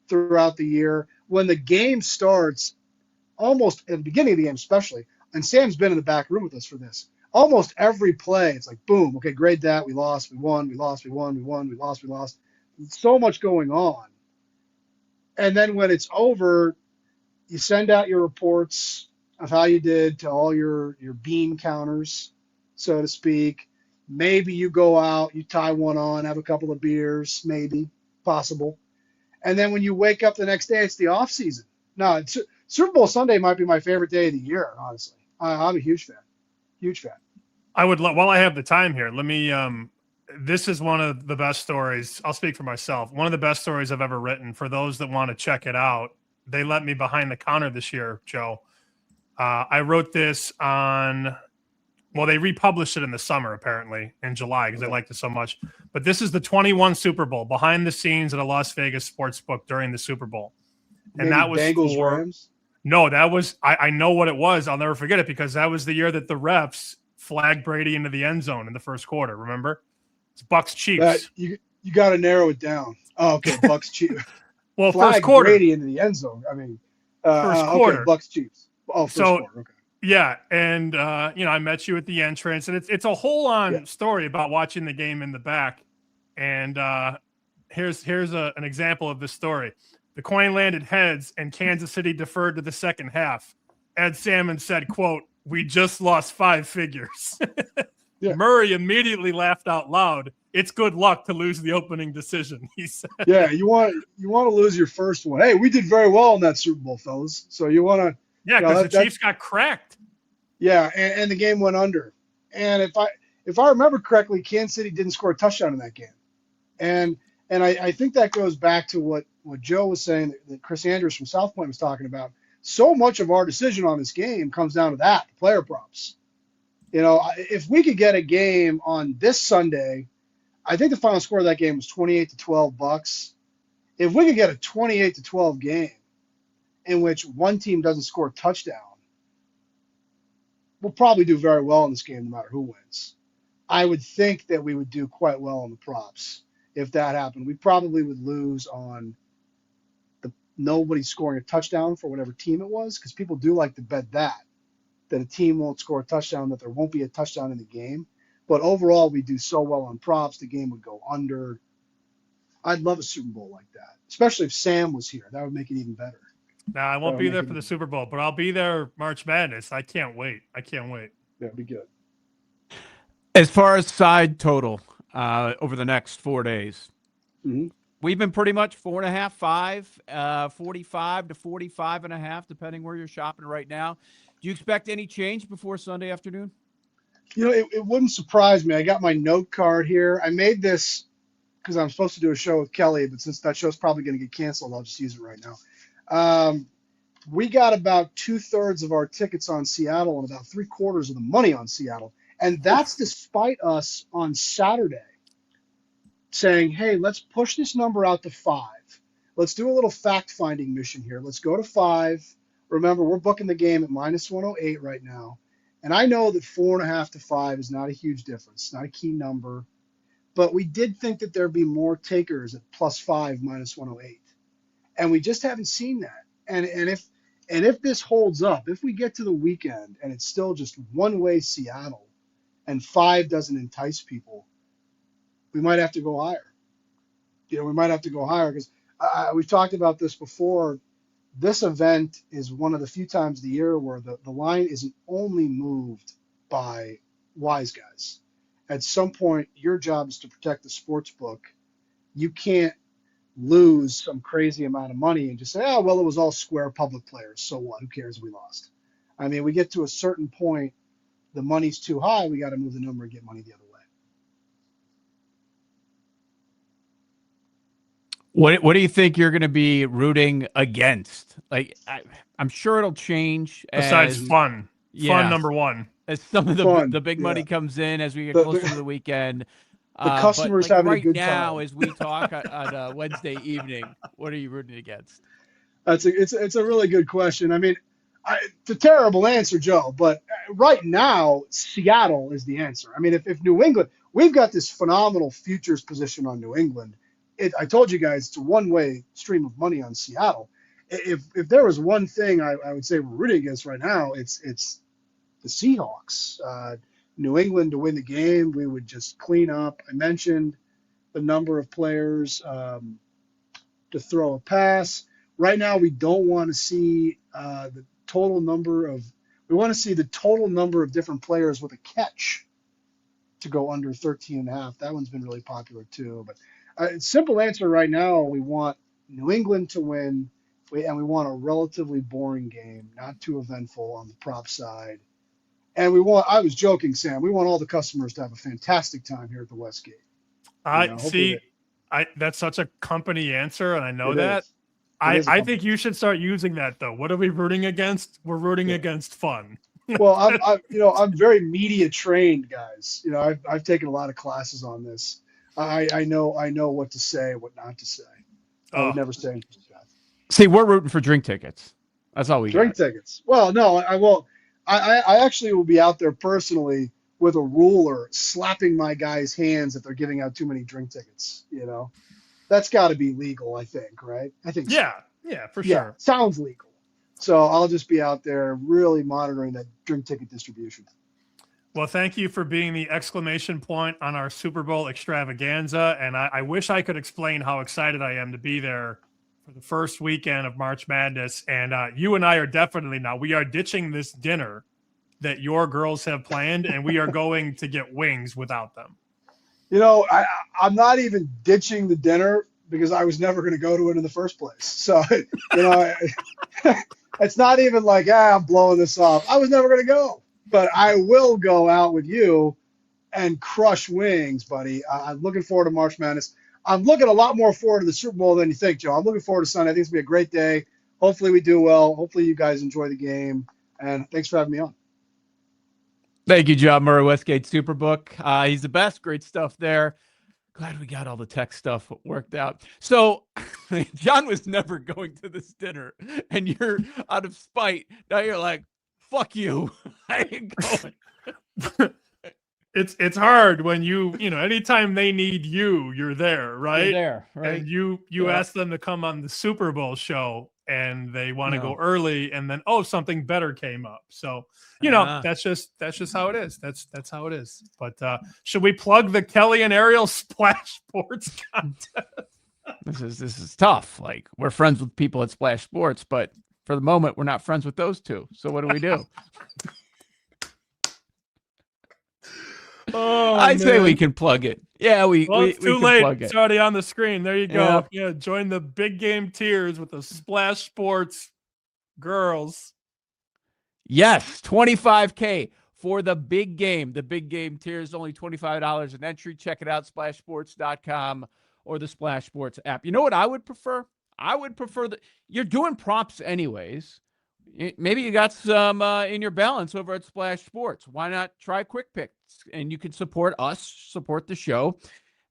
S10: throughout the year. When the game starts, almost at the beginning of the game especially, and Sam's been in the back room with us for this, almost every play, it's like, boom, okay, grade that. We lost, we won, we lost, we won, we won, we lost, we lost. So much going on. And then when it's over, you send out your reports of how you did to all your bean counters, so to speak. Maybe you go out, you tie one on, have a couple of beers, maybe, possible. And then when you wake up the next day, it's the off season. No, Super Bowl Sunday might be my favorite day of the year, honestly. I'm a huge fan. Huge fan.
S2: I would, while I have the time here, let me, this is one of the best stories. I'll speak for myself. One of the best stories I've ever written. For those that want to check it out, they let me behind the counter this year, Joe. I wrote this on, well, they republished it in the summer, apparently, in July, because I liked it so much. But this is the 21 Super Bowl, behind the scenes at a Las Vegas sportsbook during the Super Bowl. And that was
S10: Bengals Rams?
S2: No, that was, I know what it was. I'll never forget it because that was the year that the refs flagged Brady into the end zone in the first quarter. Remember? It's Bucks Chiefs.
S10: You got to narrow it down. Oh, okay, Bucks Chiefs.
S2: Well, first quarter.
S10: Brady into the end zone. I mean,
S2: first quarter.
S10: Okay, Bucks Chiefs. Oh, first quarter. Okay.
S2: Yeah, and I met you at the entrance, and it's a whole on story about watching the game in the back. And here's an example of this story. The coin landed heads, and Kansas City deferred to the second half. Ed Salmon said, quote, "We just lost 5 figures." Murray immediately laughed out loud. "It's good luck to lose the opening decision," he said.
S10: Yeah, you want to lose your first one. Hey, we did very well in that Super Bowl, fellas. So you want to.
S2: Yeah, because the Chiefs got cracked.
S10: Yeah, and the game went under. And if I remember correctly, Kansas City didn't score a touchdown in that game. And I think that goes back to what Joe was saying that Chris Andrews from South Point was talking about. So much of our decision on this game comes down to that, the player props. You know, if we could get a game on this Sunday, I think the final score of that game was 28-12 Bucks. If we could get a 28-12 game in which one team doesn't score a touchdown, we'll probably do very well in this game no matter who wins. I would think that we would do quite well on the props if that happened. We probably would lose on the nobody scoring a touchdown for whatever team it was, because people do like to bet that a team won't score a touchdown, that there won't be a touchdown in the game. But overall, we do so well on props, the game would go under. I'd love a Super Bowl like that, especially if Sam was here. That would make it even better.
S2: No, I won't be there for the Super Bowl, but I'll be there March Madness. I can't wait. Yeah,
S10: it'd be good.
S1: As far as side total over the next 4 days, we've been pretty much 4.5, 5, 45 to 45.5, depending where you're shopping right now. Do you expect any change before Sunday afternoon?
S10: It wouldn't surprise me. I got my note card here. I made this because I'm supposed to do a show with Kelly, but since that show's probably going to get canceled, I'll just use it right now. We got about 2/3 of our tickets on Seattle and about 3/4 of the money on Seattle. And that's despite us on Saturday saying, hey, let's push this number out to 5. Let's do a little fact-finding mission here. Let's go to 5. Remember, we're booking the game at -108 right now. And I know that 4.5 to 5 is not a huge difference, not a key number. But we did think that there'd be more takers at +5 -108. And we just haven't seen that. And if this holds up, if we get to the weekend and it's still just one-way Seattle and 5 doesn't entice people, we might have to go higher. We might have to go higher because we've talked about this before. This event is one of the few times of the year where the line isn't only moved by wise guys. At some point, your job is to protect the sports book. You can't lose some crazy amount of money and just say, oh, well, it was all square public players. So what? Who cares if we lost? I mean, we get to a certain point, the money's too high. We got to move the number and get money the other way.
S1: What do you think you're going to be rooting against? Like, I'm sure it'll change.
S2: Besides fun number one.
S1: As some of the big money comes in as we get closer to the weekend.
S10: The customers having a good time.
S1: Right now, as we talk on Wednesday evening, what are you rooting against?
S10: It's a really good question. I mean, it's a terrible answer, Joe, but right now, Seattle is the answer. I mean, if New England, we've got this phenomenal futures position on New England. I told you guys it's a one-way stream of money on Seattle. If there was one thing I would say we're rooting against right now, it's the Seahawks. New England to win the game, we would just clean up. I mentioned the number of players to throw a pass. Right now, we don't want to see the total number of different players with a catch to go under 13.5. That one's been really popular too. But simple answer right now, we want New England to win, and we want a relatively boring game, not too eventful on the prop side. And I was joking, Sam, we want all the customers to have a fantastic time here at the Westgate.
S2: That's such a company answer, and I know that. I think you should start using that, though. What are we rooting against? We're rooting against fun.
S10: Well, I'm very media trained, guys. I've taken a lot of classes on this. I know what to say, what not to say. I would never say anything like that.
S1: See, we're rooting for drink tickets. That's all we
S10: drink tickets. Well, no, I won't. I actually will be out there personally with a ruler slapping my guys' hands if they're giving out too many drink tickets. That's got to be legal, I think, right? I think.
S2: Yeah, for sure.
S10: Sounds legal. So I'll just be out there really monitoring that drink ticket distribution.
S2: Well, thank you for being the exclamation point on our Super Bowl extravaganza. And I wish I could explain how excited I am to be there for the first weekend of March Madness. And you and I are definitely we are ditching this dinner that your girls have planned, and we are going to get wings without them.
S10: I'm not even ditching the dinner because I was never going to go to it in the first place. So, it's not even like, I'm blowing this off. I was never going to go. But I will go out with you and crush wings, buddy. I'm looking forward to March Madness. I'm looking a lot more forward to the Super Bowl than you think, Joe. I'm looking forward to Sunday. I think it's going to be a great day. Hopefully we do well. Hopefully you guys enjoy the game. And thanks for having me on.
S1: Thank you, John Murray, Westgate Superbook. He's the best. Great stuff there. Glad we got all the tech stuff worked out. So John was never going to this dinner, and you're out of spite. Now you're like, fuck you. I ain't going.
S2: It's hard when you know, anytime they need you, you're there, right?
S1: You're there, right?
S2: And you ask them to come on the Super Bowl show and they want to
S1: No.
S2: go early, and then something better came up. So, you know,
S1: Ah.
S2: that's just how it is. That's how it is. But should we plug the Kelly and Ariel Splash Sports contest?
S1: This is tough. Like, we're friends with people at Splash Sports, but for the moment we're not friends with those two. So what do we do? I'd say we can plug it. Yeah,
S2: It's too
S1: can
S2: late.
S1: plug
S2: It's
S1: it.
S2: already on the screen. There you go.
S1: Yep.
S2: Yeah, join the big game tiers with the Splash Sports girls.
S1: Yes, $25K for the big game. The big game tier is only $25 an entry. Check it out, splashsports.com or the Splash Sports app. You know what I would prefer? I would prefer that you're doing props anyways. Maybe you got some in your balance over at Splash Sports. Why not try Quick Picks? And you can support us, support the show,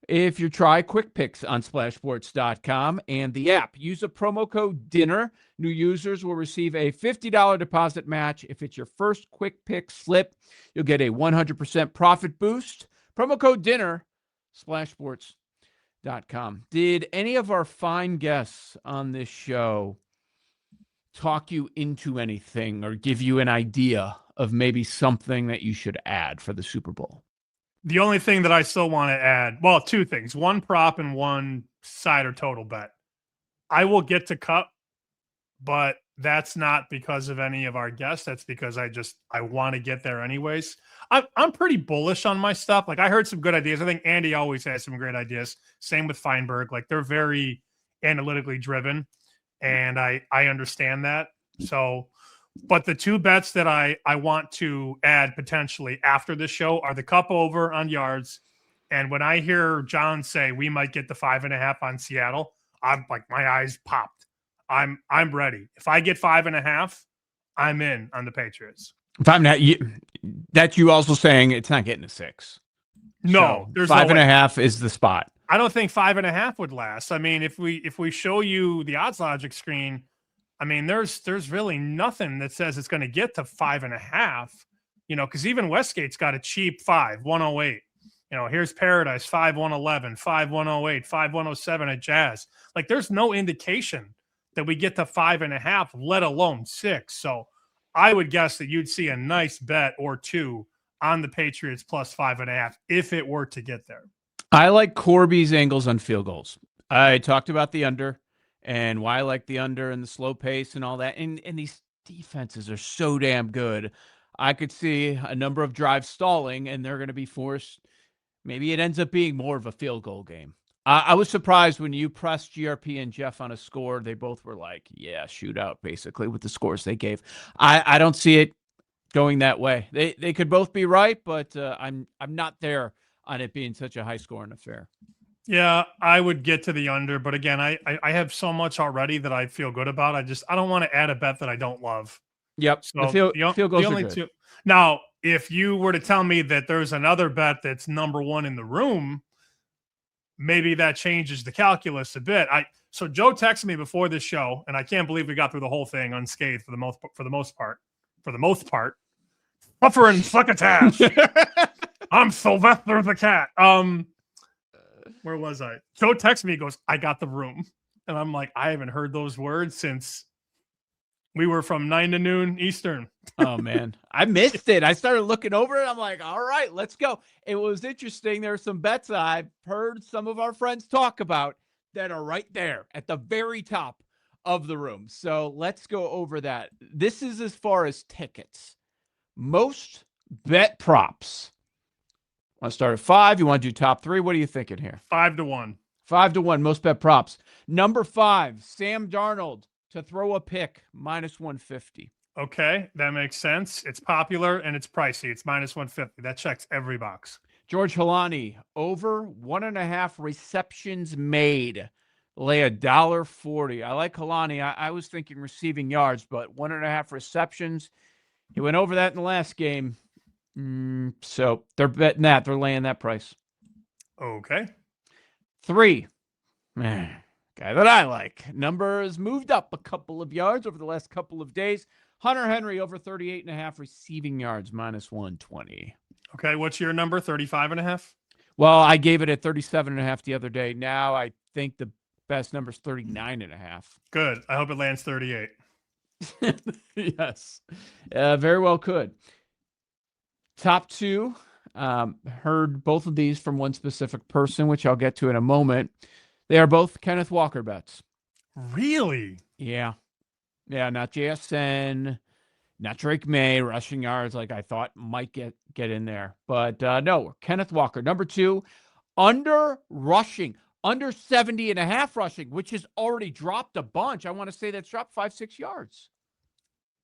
S1: if you try Quick Picks on splashsports.com and the app. Use a promo code DINNER. New users will receive a $50 deposit match. If it's your first Quick Pick slip, you'll get a 100% profit boost. Promo code DINNER, splashsports.com. Did any of our fine guests on this show talk you into anything or give you an idea of maybe something that you should add for the Super Bowl?
S2: The only thing that I still want to add, well, two things, one prop and one side or total bet. I will get to Cup, but that's not because of any of our guests. That's because I want to get there anyways. I'm pretty bullish on my stuff. Like, I heard some good ideas. I think Andy always has some great ideas. Same with Fienberg. Like, they're very analytically driven, and I understand that. So, but the two bets that I want to add potentially after the show are the Cup over on yards. And when I hear John say we might get the 5.5 on Seattle, I'm like, my eyes popped. I'm ready. If I get 5.5, I'm in on the Patriots.
S1: If I'm not, that's you also saying it's not getting a 6.
S2: No,
S1: so
S2: there's
S1: 5.5 is the spot.
S2: I don't think 5.5 would last. I mean, if we show you the odds logic screen, I mean, there's really nothing that says it's going to get to 5.5, you know, because even Westgate's got a cheap 5.108. You know, here's Paradise 5.111, 5.108, 5.107 at Jazz. Like, there's no indication that we get to 5.5, let alone 6. So I would guess that you'd see a nice bet or two on the Patriots plus 5.5 if it were to get there.
S1: I like Corbie's angles on field goals. I talked about the under and why I like the under and the slow pace and all that. And these defenses are so damn good. I could see a number of drives stalling, and they're going to be forced. Maybe it ends up being more of a field goal game. I was surprised when you pressed GRP and Geoff on a score. They both were like, yeah, shootout, basically, with the scores they gave. I don't see it going that way. They could both be right, but I'm not there on it being such a high-scoring affair.
S2: Yeah, I would get to the under, but again, I have so much already that I feel good about. I don't want to add a bet that I don't love.
S1: Yep,
S2: So
S1: the field goals are good.
S2: two. Now, if you were to tell me that there's another bet that's number one in the room, maybe that changes the calculus a bit. So Joe texted me before this show, and I can't believe we got through the whole thing unscathed for the most part. Puffer and succotash. I'm Sylvester the cat. Where was I? Joe texts me, he goes, I got the room. And I'm like, I haven't heard those words since we were from 9 to noon Eastern.
S1: Oh, man. I missed it. I started looking over it. I'm like, all right, let's go. It was interesting. There are some bets I've heard some of our friends talk about that are right there at the very top of the room. So let's go over that. This is as far as tickets. Most bet props. Want to start at 5? You want to do top 3? What are you thinking here?
S2: 5-1.
S1: 5-1, most bet props. Number 5, Sam Darnold to throw a pick, -150.
S2: Okay, that makes sense. It's popular and it's pricey. It's -150. That checks every box.
S1: George Halani, over 1.5 receptions made. Lay $1.40. I like Halani. I was thinking receiving yards, but 1.5 receptions. He went over that in the last game. So they're betting that. They're laying that price.
S2: Okay.
S1: 3, guy that I like. Number has moved up a couple of yards over the last couple of days. Hunter Henry over 38.5 receiving yards, -120.
S2: Okay, what's your number? 35.5?
S1: Well, I gave it at 37.5 the other day. Now I think the best number is 39.5.
S2: Good. I hope it lands 38.
S1: Yes, very well could. Top two, heard both of these from one specific person, which I'll get to in a moment. They are both Kenneth Walker bets.
S2: Really?
S1: Yeah. Yeah, not JSN, not Drake May, rushing yards like I thought might get in there. But no, Kenneth Walker. Number two, under rushing, under 70.5 rushing, which has already dropped a bunch. I want to say that's dropped 5-6 yards.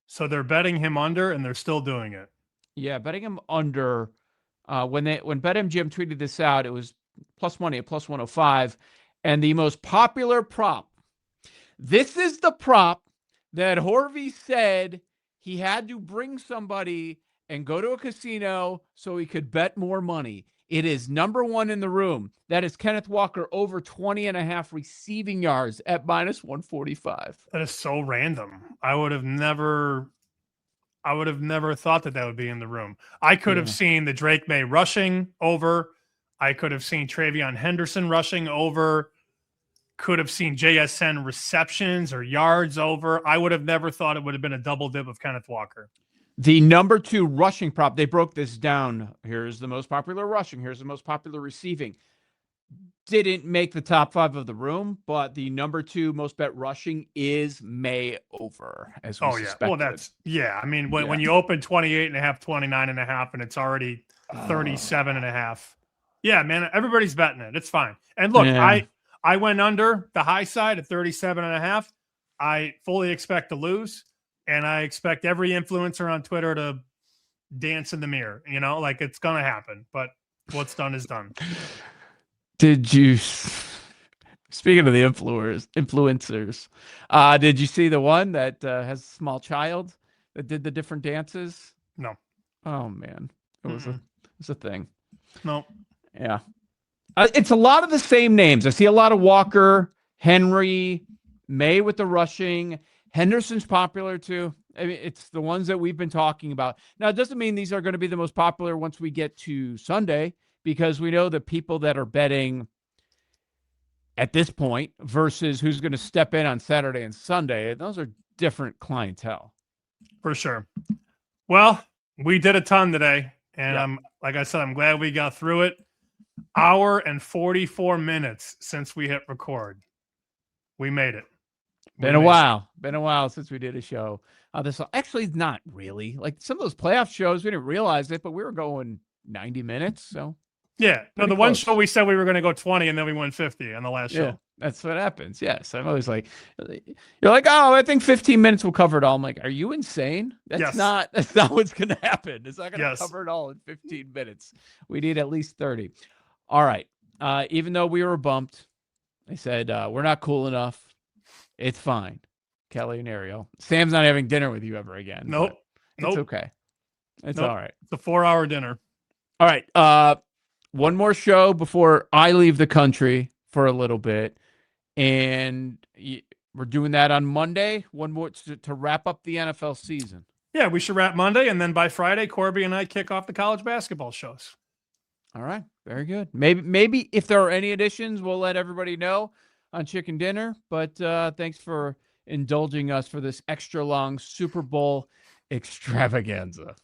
S2: So they're betting him under, and they're still doing it.
S1: Yeah, betting him under. When BetMGM tweeted this out, it was plus money at plus 105. And the most popular prop. This is the prop that Horvey said he had to bring somebody and go to a casino so he could bet more money. It is number one in the room. That is Kenneth Walker over 20.5 receiving yards at -145.
S2: That is so random. I would have never thought that would be in the room. I could have seen the Drake May rushing over. I could have seen Travion Henderson rushing over. Could have seen JSN receptions or yards over. I would have never thought it would have been a double dip of Kenneth Walker.
S1: The number two rushing prop, they broke this down. Here's the most popular rushing. Here's the most popular receiving. Didn't make the top 5 of the room, but the number two most bet rushing is May over, as we suspected.
S2: Well, I mean, when you open 28.5, 29.5, and it's already 37.5. Yeah, man, everybody's betting it. It's fine. And look, I went under the high side at 37.5. I fully expect to lose, and I expect every influencer on Twitter to dance in the mirror. You know, like it's going to happen, but what's done is done.
S1: Did you, speaking of the influencers, did you see the one that has a small child that did the different dances?
S2: No.
S1: Oh man, it was a thing.
S2: No.
S1: Yeah. It's a lot of the same names. I see a lot of Walker, Henry, May with the rushing. Henderson's popular too. I mean, it's the ones that we've been talking about. Now, it doesn't mean these are going to be the most popular once we get to Sunday, because we know the people that are betting at this point versus who's going to step in on Saturday and Sunday, those are different clientele.
S2: For sure. Well, we did a ton today. And like I said, I'm glad we got through it. Hour and 44 minutes since we hit record. We made it.
S1: Been a while since we did a show. This actually not really. Like some of those playoff shows, we didn't realize it, but we were going 90 minutes. So
S2: yeah. No, the one show we said we were going to go 20 and then we went 50 on the last show.
S1: That's what happens. Yes. I'm always like, you're like, oh, I think 15 minutes will cover it all. I'm like, are you insane? That's not what's going to happen. It's not going to cover it all in 15 minutes. We need at least 30. All right. Even though we were bumped, they said, we're not cool enough. It's fine. Kelly and Ariel. Sam's not having dinner with you ever again.
S2: Nope.
S1: It's okay. It's all right.
S2: It's a 4-hour dinner.
S1: All right. One more show before I leave the country for a little bit. And we're doing that on Monday. One more to wrap up the NFL season.
S2: Yeah, we should wrap Monday. And then by Friday, Corbie and I kick off the college basketball shows.
S1: All right. Very good. Maybe if there are any additions, we'll let everybody know on Chicken Dinner. But thanks for indulging us for this extra long Super Bowl extravaganza.